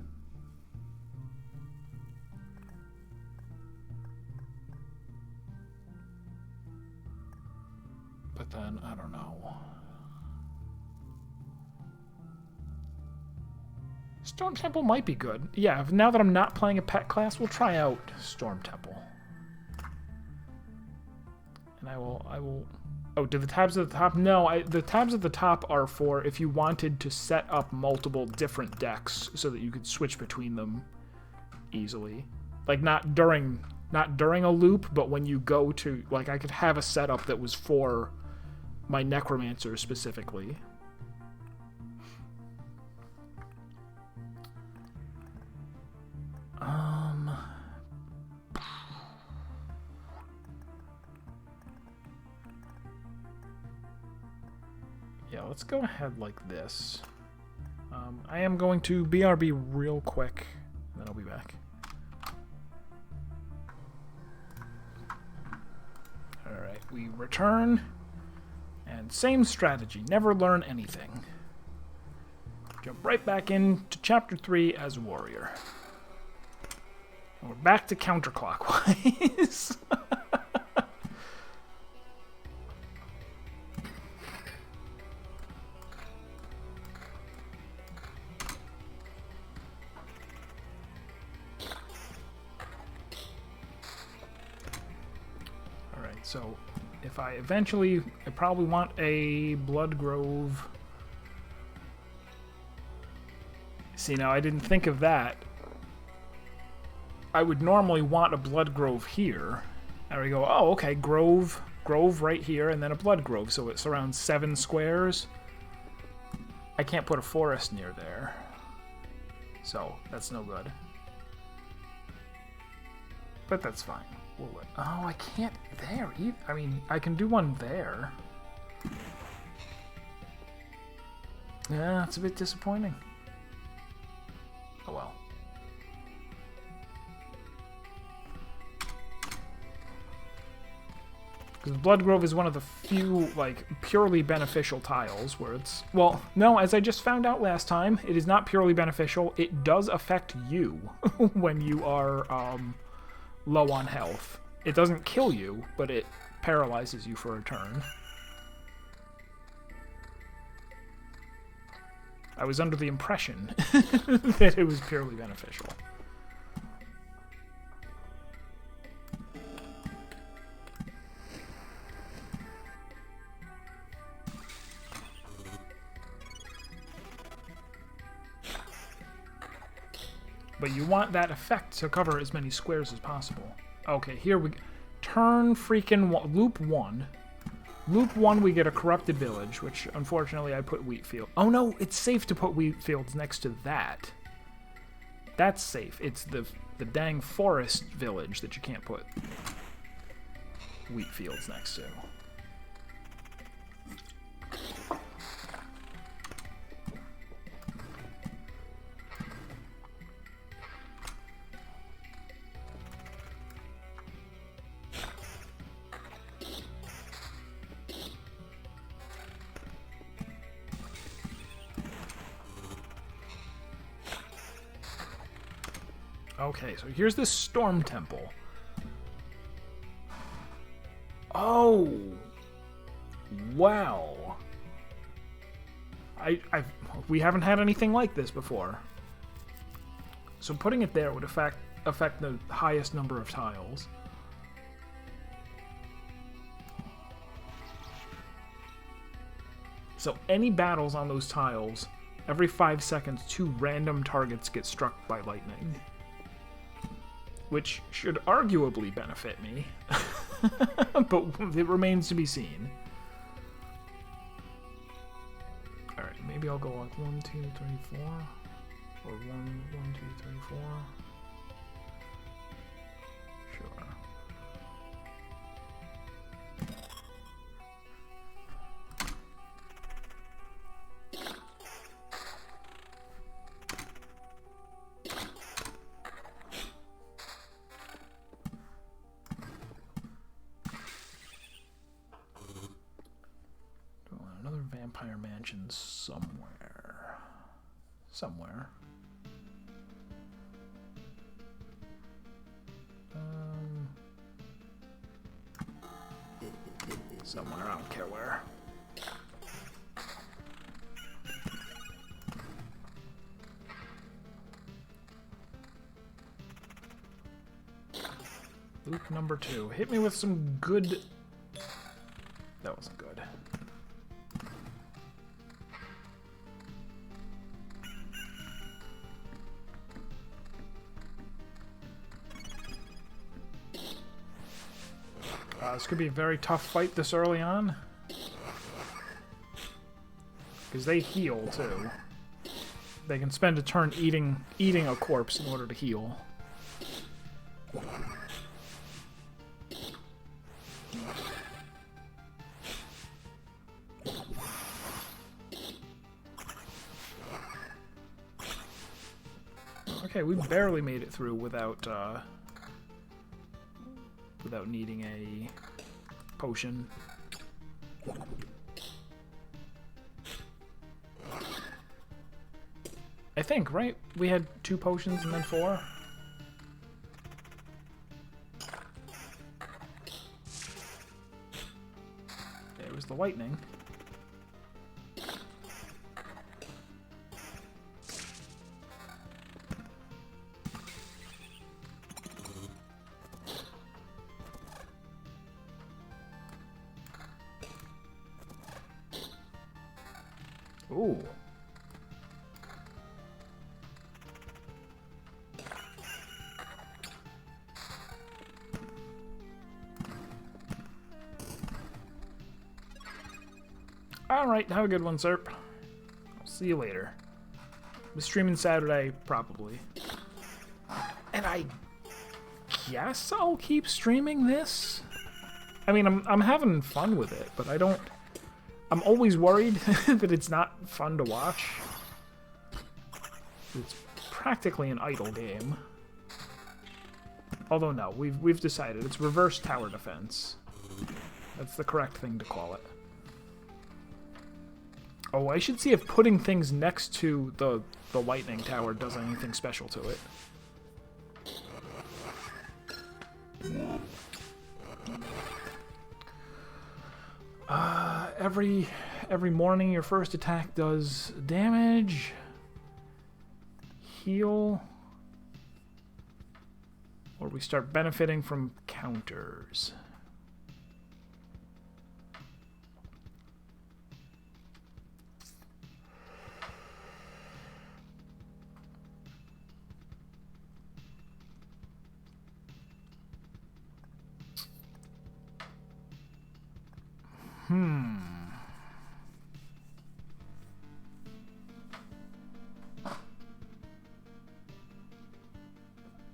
But then, I don't know. Storm Temple might be good. Yeah, now that I'm not playing a pet class, we'll try out Storm Temple. And I will... Oh, do the tabs at the top? No, the tabs at the top are for if you wanted to set up multiple different decks so that you could switch between them easily. Like, not during a loop, but when you go to... Like, I could have a setup that was for my Necromancer specifically. Yeah, let's go ahead like this. I am going to BRB real quick, and then I'll be back. Alright, we return, and same strategy, never learn anything. Jump right back into Chapter 3 as Warrior. And we're back to counterclockwise. So, if I eventually... I probably want a Bloodgrove. See, now I didn't think of that. I would normally want a Bloodgrove here. There we go. Oh, okay, Grove right here, and then a Bloodgrove. So it surrounds 7 squares. I can't put a forest near there. So, that's no good. But that's fine. Oh, I can't there either. I mean, I can do one there. Yeah, it's a bit disappointing. Oh well. Because Bloodgrove is one of the few, like, purely beneficial tiles where it's... Well, no, as I just found out last time, it is not purely beneficial. It does affect you when you are, low on health. It doesn't kill you, but it paralyzes you for a turn. I was under the impression that it was purely beneficial. But you want that effect to cover as many squares as possible. Okay, here we... Turn freaking... Loop 1. Loop 1, we get a Corrupted Village, which, unfortunately, I put Wheatfield... Oh, no! It's safe to put Wheatfields next to that. That's safe. It's the dang Forest Village that you can't put Wheatfields next to. Okay, so here's the Storm Temple. Oh! Wow. We haven't had anything like this before. So putting it there would affect the highest number of tiles. So any battles on those tiles, every 5 seconds, 2 random targets get struck by lightning. Which should arguably benefit me. but it remains to be seen. Alright, maybe I'll go like 1, 2, 3, 4. Or 1, 1, 2, 3, 4. Sure. Another vampire mansion somewhere. Somewhere. Somewhere, I don't care where. Loop number 2. Hit me with some good... That wasn't good. This could be a very tough fight this early on. Because they heal, too. They can spend a turn eating a corpse in order to heal. Okay, we barely made it through without needing a potion. I think, right? We had 2 potions and then 4. There was the lightning. Ooh. Alright, have a good one, Serp. I'll see you later. I'm streaming Saturday, probably. And I guess I'll keep streaming this? I mean, I'm having fun with it, but I don't... I'm always worried that it's not fun to watch. It's practically an idle game. Although no, we've decided it's reverse tower defense. That's the correct thing to call it. Oh, I should see if putting things next to the lightning tower does anything special to it. Every morning your first attack does damage. Heal. Or we start benefiting from counters.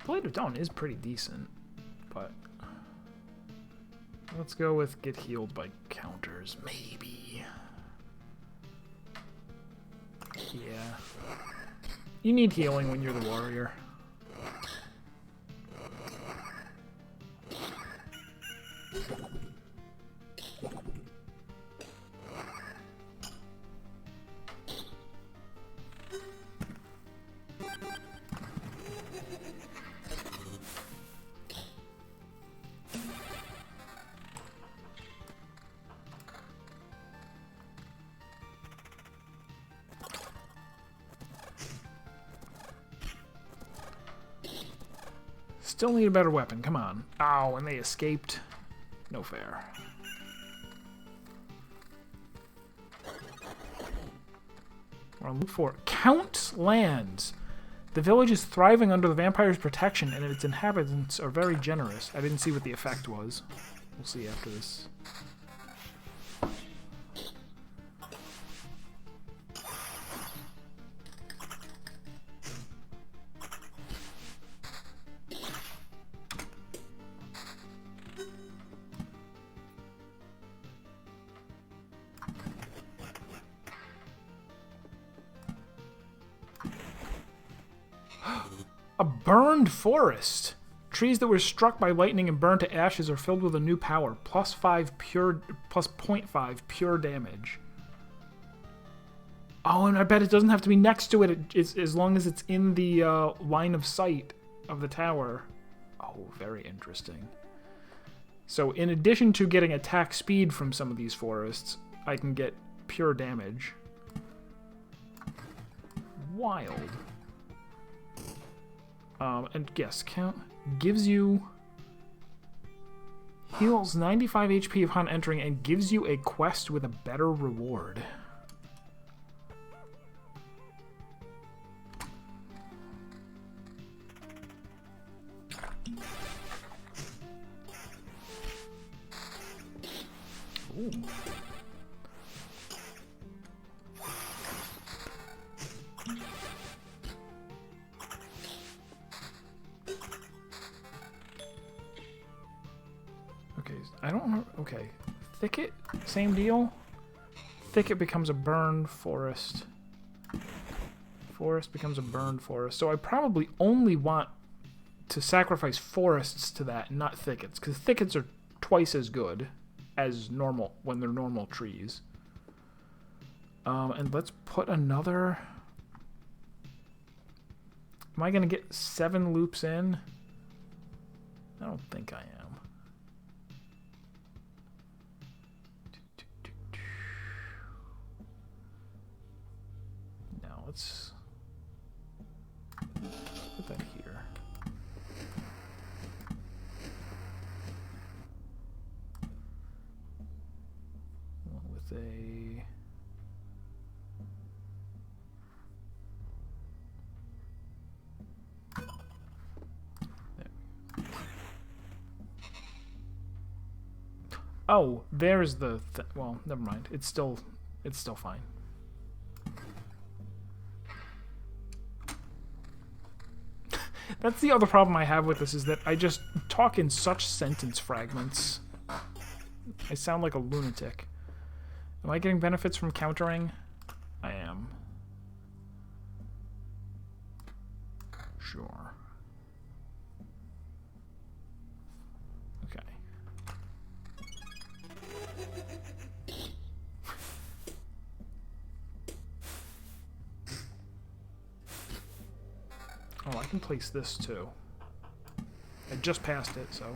Blade of Dawn is pretty decent, but let's go with get healed by counters, maybe. Yeah. You need healing when you're the warrior. Still need a better weapon, come on. Ow, and they escaped. No fair. We're on loop 4. Count lands. The village is thriving under the vampire's protection, and its inhabitants are very generous. I didn't see what the effect was. We'll see after this. A burned forest. Trees that were struck by lightning and burned to ashes are filled with a new power. Plus 0.5 pure damage. Oh, and I bet it doesn't have to be next to it. It's as long as it's in the line of sight of the tower. Oh, very interesting. So in addition to getting attack speed from some of these forests, I can get pure damage. Wild. And yes, count gives you heals 95 HP upon entering and gives you a quest with a better reward. Ooh. Okay, I don't know. Okay, Thicket, same deal. Thicket becomes a burned forest. Forest becomes a burned forest. So I probably only want to sacrifice forests to that, and not thickets, because thickets are twice as good as normal when they're normal trees. And let's put another. Am I gonna get 7 loops in? I don't think I am. Now let's put that here. With a oh, there's the well, never mind. It's still fine. That's the other problem I have with this, is that I just talk in such sentence fragments. I sound like a lunatic. Am I getting benefits from countering? I am. Sure. Okay. Oh, I can place this too. I just passed it, so.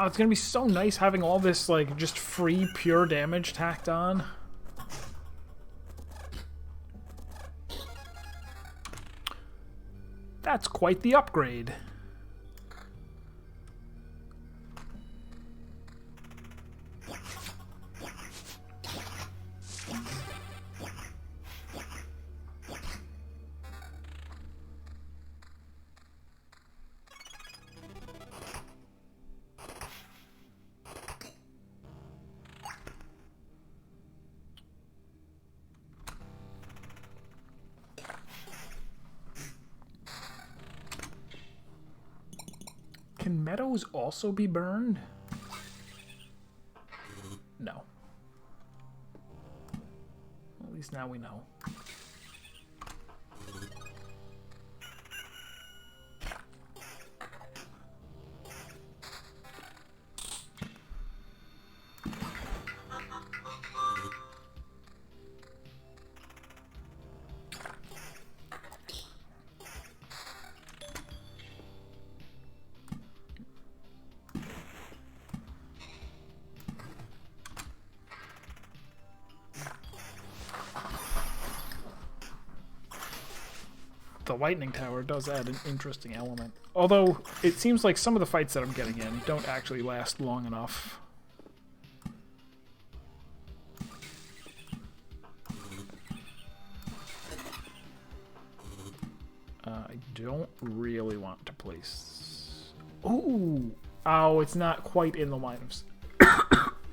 It's gonna be so nice having all this, like, just free pure damage tacked on. That's quite the upgrade. Can meadows also be burned? No. At least now we know. The lightning tower does add an interesting element. Although, it seems like some of the fights that I'm getting in don't actually last long enough. I don't really want to place... Ooh! Oh, it's not quite in the line of...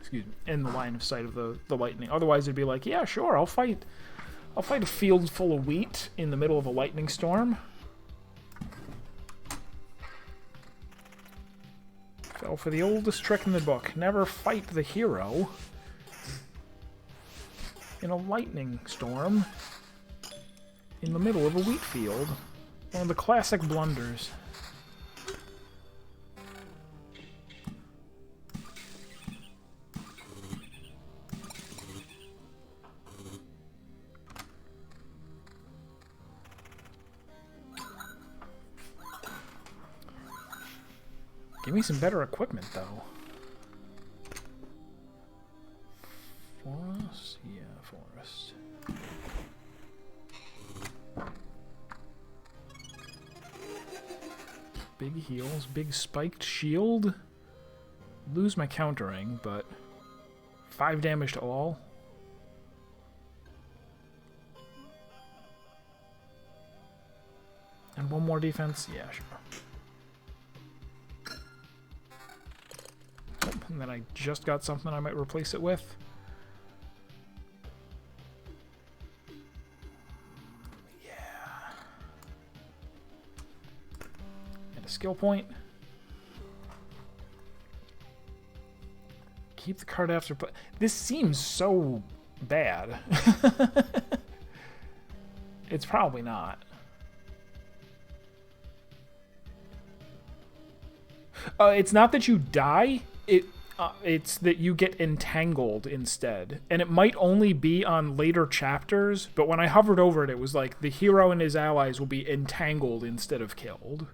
Excuse me. In the line of sight of the lightning. Otherwise, it'd be like, yeah, sure, I'll fight a field full of wheat in the middle of a lightning storm. Fell for the oldest trick in the book. Never fight the hero in a lightning storm in the middle of a wheat field. One of the classic blunders. Give me some better equipment, though. Forest? Yeah, forest. Big heals, big spiked shield. Lose my countering, but 5 damage to all. And 1 more defense? Yeah, sure. And then I just got something I might replace it with. Yeah. And a skill point. Keep the card after... This seems so bad. It's probably not. It's not that you die. It's that you get entangled instead. And it might only be on later chapters, but when I hovered over it, it was like the hero and his allies will be entangled instead of killed.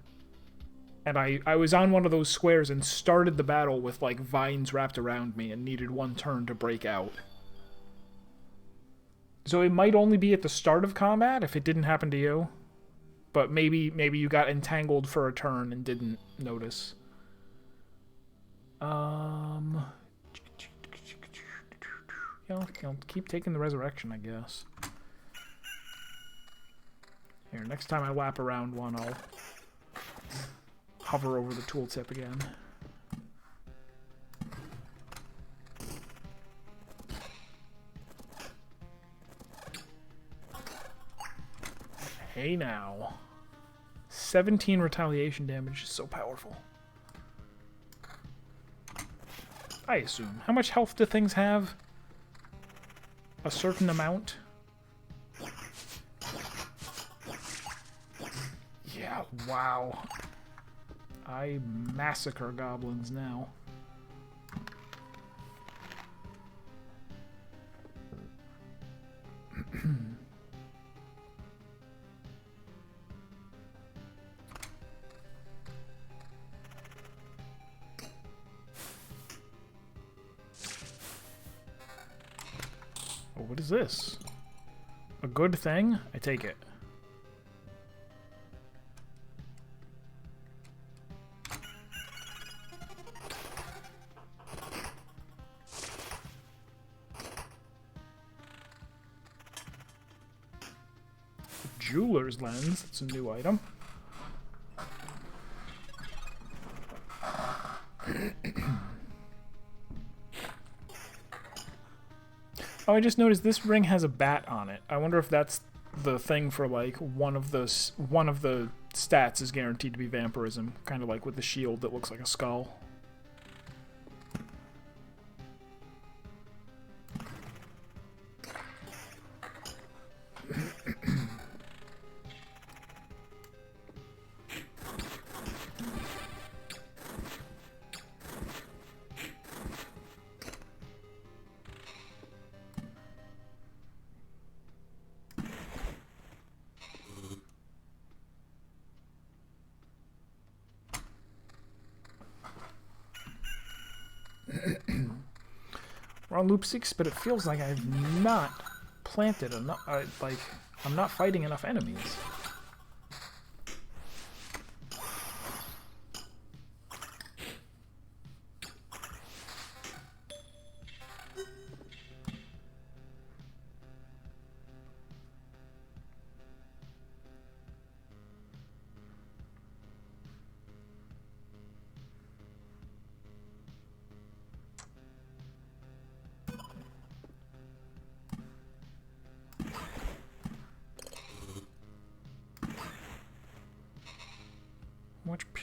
And I was on one of those squares and started the battle with, like, vines wrapped around me and needed 1 turn to break out. So it might only be at the start of combat if it didn't happen to you. But maybe you got entangled for a turn and didn't notice. Yeah, I'll keep taking the resurrection, I guess. Here, next time I lap around one, I'll hover over the tooltip again. Hey now. 17 retaliation damage is so powerful. I assume. How much health do things have? A certain amount? Yeah, wow. I massacre goblins now. What is this? A good thing? I take it. Jeweler's lens. It's a new item. Oh, I just noticed this ring has a bat on it. I wonder if that's the thing for, like, one of the stats is guaranteed to be vampirism, kind of like with the shield that looks like a skull. We're on loop 6, but it feels like I've not planted enough. Like, I'm not fighting enough enemies.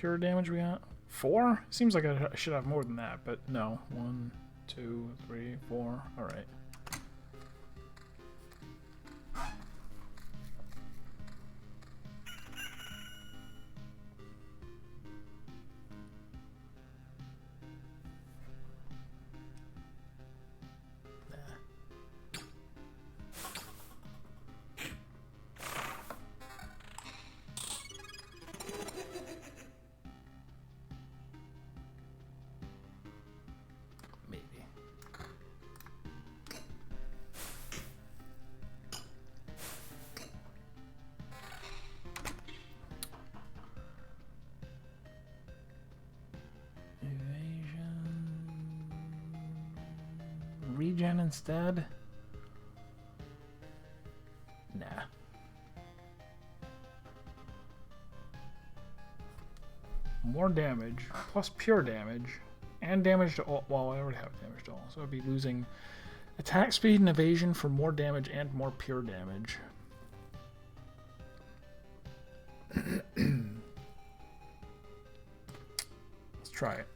pure damage we got? 4? Seems like I should have more than that, but no. 1, 2, 3, 4. Alright. Regen instead? Nah. More damage, plus pure damage, and damage to all. Well, I already have damage to all, so I'd be losing attack speed and evasion for more damage and more pure damage. Let's try it.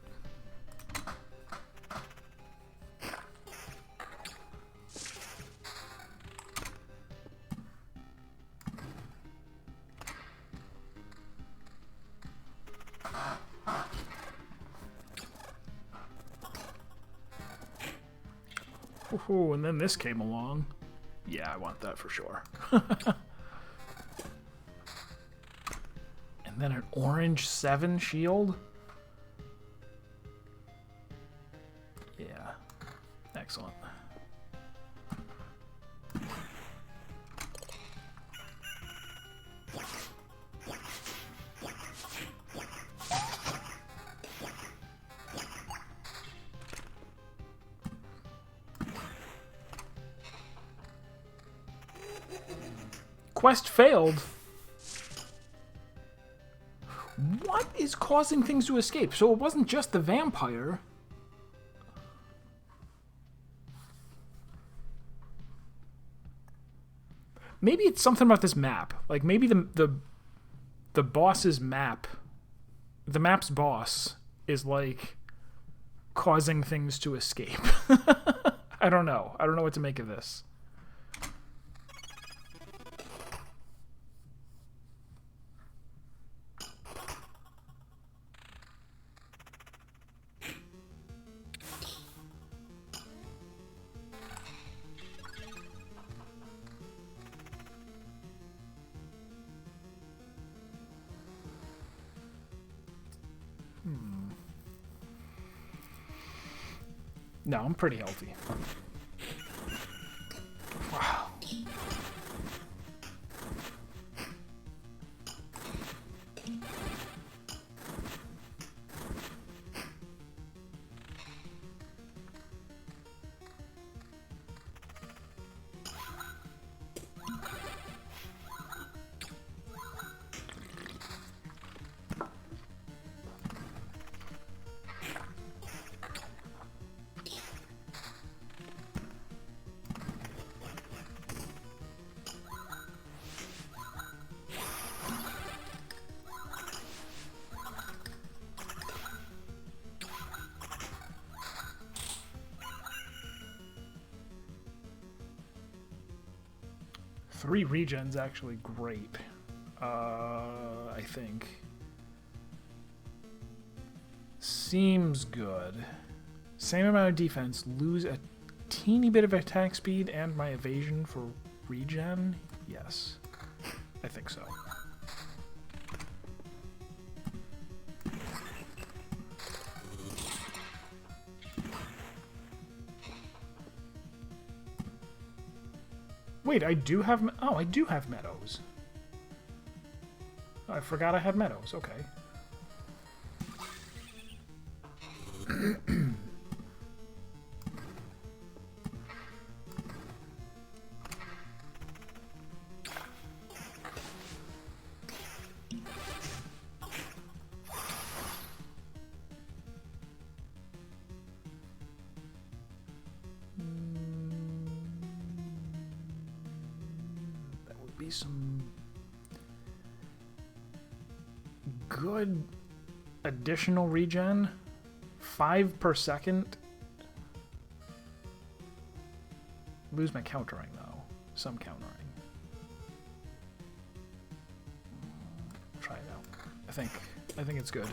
Ooh, and then this came along. Yeah, I want that for sure. And then an orange 7 shield? Yeah. Excellent. Quest failed. What is causing things to escape? So it wasn't just the vampire. Maybe it's something about this map. Like maybe the boss's map, the map's boss is like causing things to escape. I don't know. I don't know what to make of this. No, I'm pretty healthy. Wow. Three regen's actually great. I think. Seems good. Same amount of defense, lose a teeny bit of attack speed and my evasion for regen? Yes. I think so. Wait, I do have... Oh, I do have Meadows. I forgot I had Meadows. Okay. Some good additional regen. 5 per second. Lose my countering though. Some countering. Try it out. I think it's good.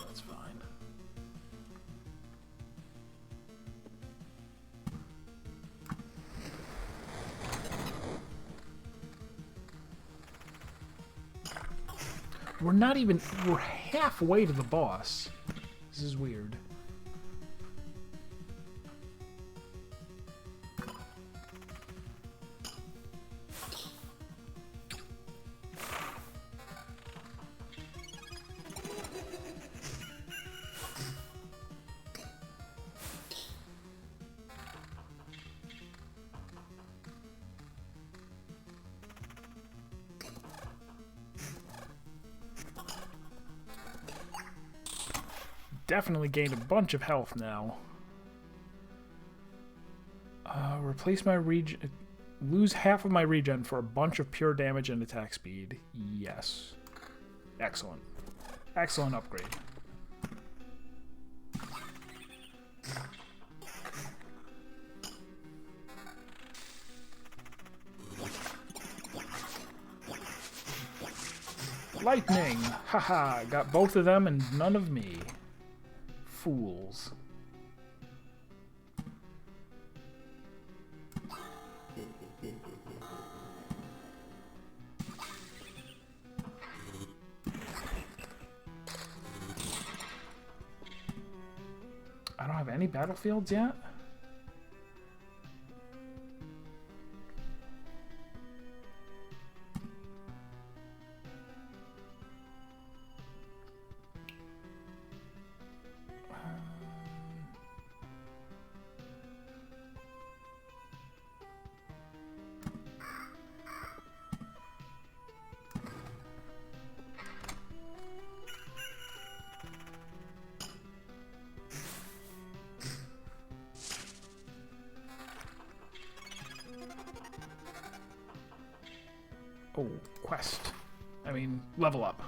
That's fine. We're halfway to the boss. This is weird. Definitely gained a bunch of health now. Replace my regen. Lose half of my regen for a bunch of pure damage and attack speed. Yes. Excellent. Excellent upgrade. Lightning! Haha, got both of them and none of me. Fools. I don't have any battlefields yet? Oh, quest. I mean, level up.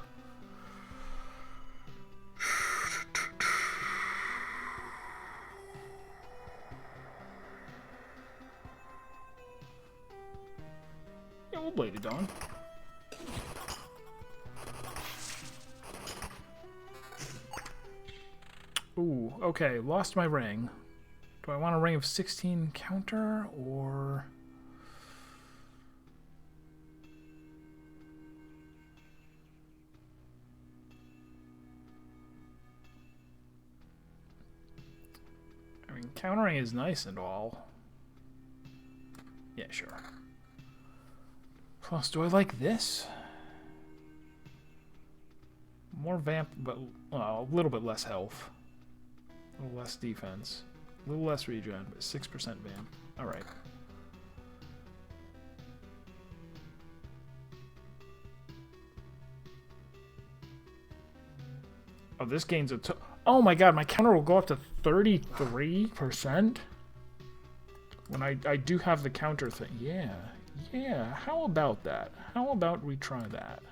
Yeah, we'll Blade of Dawn. Ooh, okay, lost my ring. Do I want a ring of 16 counter, or... I mean, countering is nice and all. Yeah, sure. Plus, do I like this? More vamp, but well, a little bit less health. A little less defense. A little less regen, but 6% vamp. Alright. Oh, this gains a... Oh my god, my counter will go up to 33%? When I do have the counter thing. Yeah. Yeah, how about that? How about we try that?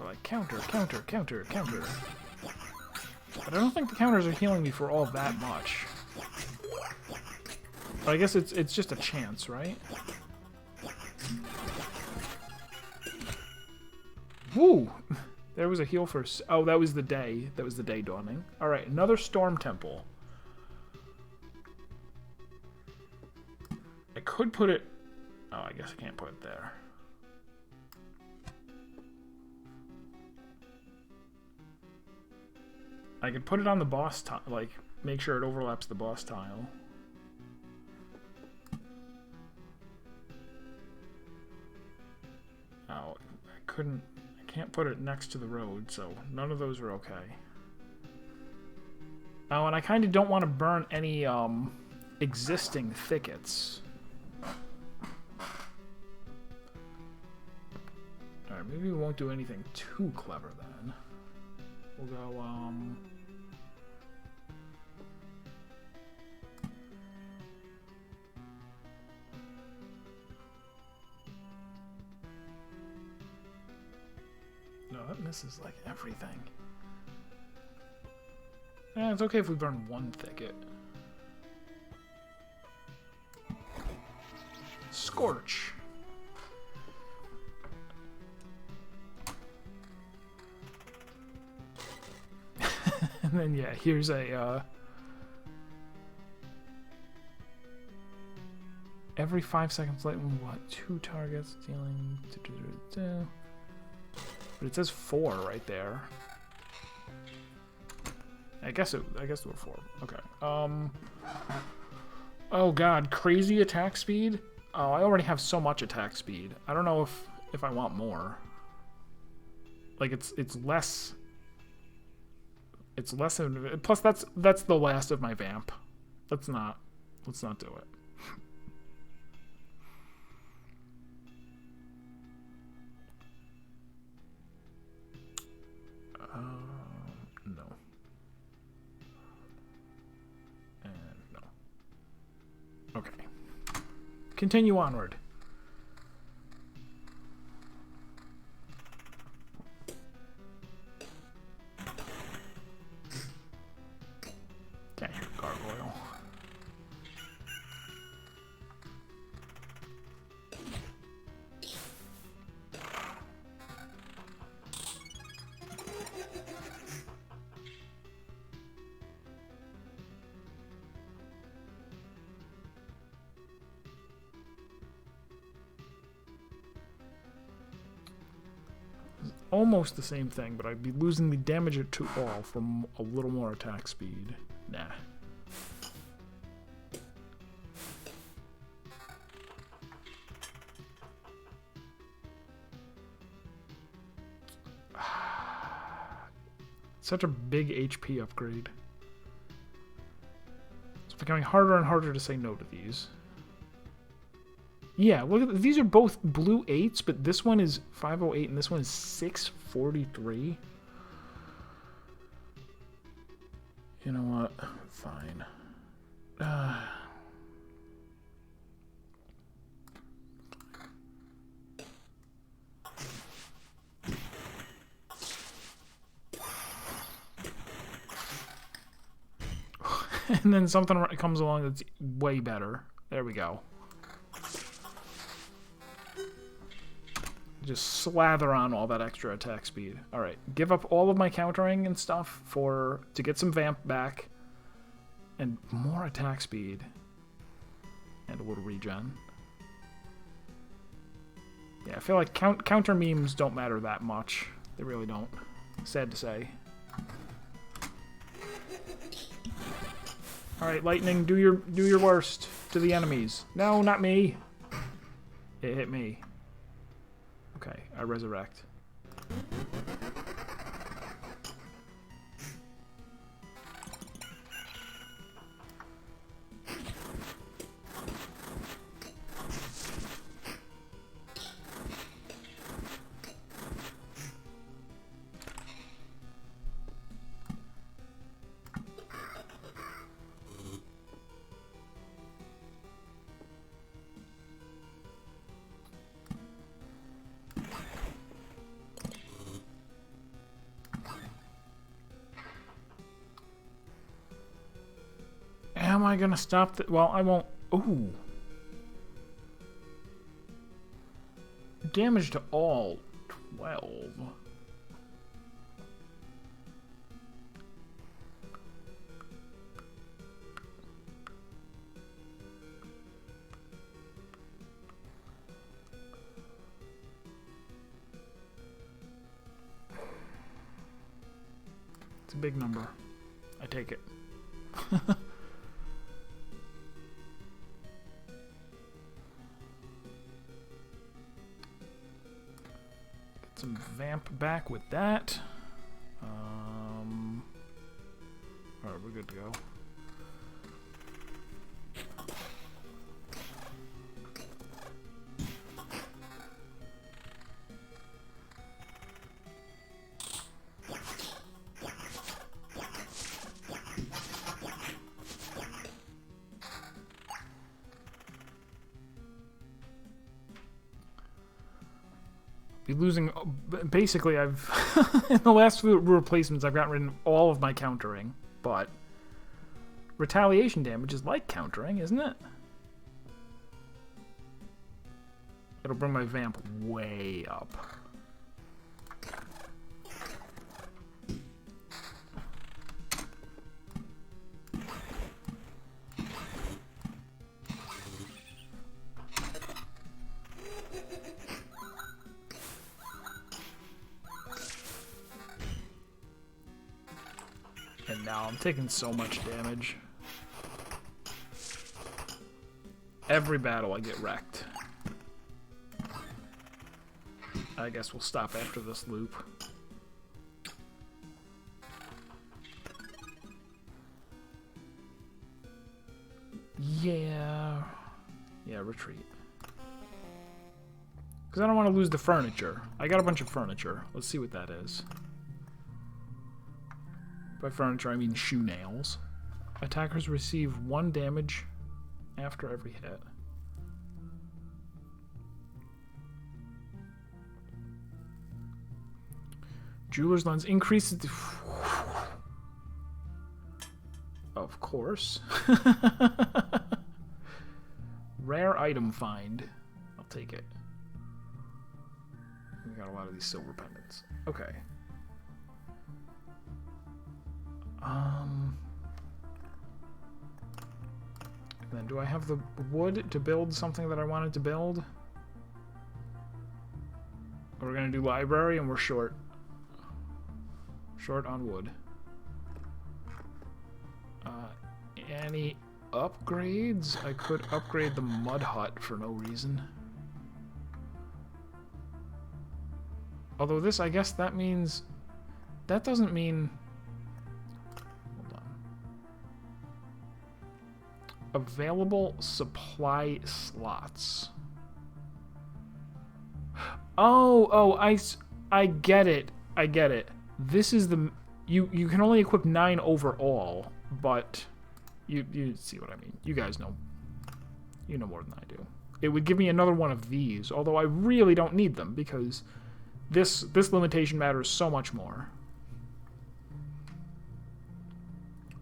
Like counter, counter, counter, counter. But I don't think the counters are healing me for all that much. But I guess it's just a chance, right? Woo! There was a heal for... Oh, that was the day. That was the day dawning. Alright, another Storm Temple. I could put it... Oh, I guess I can't put it there. I could put it on the boss tile, like, make sure it overlaps the boss tile. I can't put it next to the road, so none of those are okay. Oh, and I kind of don't want to burn any existing thickets. Alright, maybe we won't do anything too clever then. We'll go, no, that misses, like, everything. It's okay if we burn one thicket. Scorch. And then, yeah, here's a, every 5 seconds, like, what? 2 targets dealing... But it says 4 right there. I guess there were 4. Okay. Oh god, crazy attack speed? Oh, I already have so much attack speed. I don't know if I want more. Like it's less. It's less than. Plus that's the last of my vamp. Let's not do it. No. And no. Okay. Continue onward. Can't hear gargoyle. Almost the same thing, but I'd be losing the damage to all from a little more attack speed. Nah. Such a big HP upgrade. It's becoming harder and harder to say no to these. Yeah, look at these are both blue 8s, but this one is 508 and this one is 643. You know what? Fine. And then something comes along that's way better. There we go. Just slather on all that extra attack speed. Alright, give up all of my countering and stuff to get some vamp back. And more attack speed. And a little regen. Yeah, I feel like counter memes don't matter that much. They really don't. Sad to say. Alright, lightning, do your worst to the enemies. No, not me. It hit me. Okay, I resurrect. Am I gonna stop the... Well, I won't... Ooh. Damage to all. 12. It's a big number. I take it. some vamp back with that. Alright, we're good to go. Be losing, basically I've in the last few replacements I've gotten rid of all of my countering, but retaliation damage is like countering, isn't it? It'll bring my vamp way up. And now I'm taking so much damage. Every battle I get wrecked. I guess we'll stop after this loop. Yeah, retreat. Because I don't want to lose the furniture. I got a bunch of furniture. Let's see what that is. By furniture, I mean shoe nails. Attackers receive 1 damage after every hit. Jeweler's lens increases the... Of course. Rare item find. I'll take it. We got a lot of these silver pendants. Okay. Then do I have the wood to build something that I wanted to build? We're gonna do library and we're short. Short on wood. Any upgrades? I could upgrade the mud hut for no reason. Although this, I guess that means... That doesn't mean... Available supply slots. Oh, I get it. I get it. This is the... You can only equip 9 overall, but you see what I mean. You guys know. You know more than I do. It would give me another one of these, although I really don't need them because this limitation matters so much more.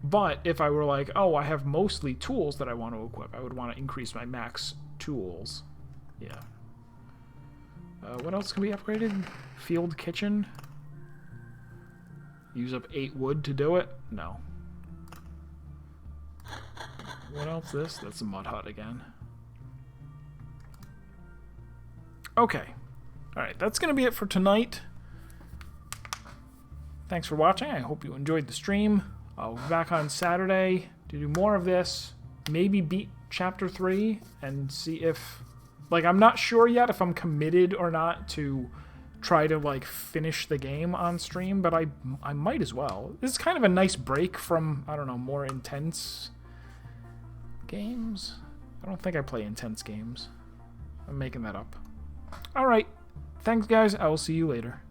But if I were like, oh, I have mostly tools that I want to equip, I would want to increase my max tools. Yeah. What else can be upgraded? Field kitchen. Use up 8 wood to do it? No. What else? That's a mud hut again. Okay. Alright, that's going to be it for tonight. Thanks for watching. I hope you enjoyed the stream. I'll be back on Saturday to do more of this. Maybe beat Chapter 3 and see if... Like, I'm not sure yet if I'm committed or not to try to, like, finish the game on stream, but I might as well. This is kind of a nice break from, I don't know, more intense games. I don't think I play intense games. I'm making that up. Alright. Thanks, guys. I will see you later.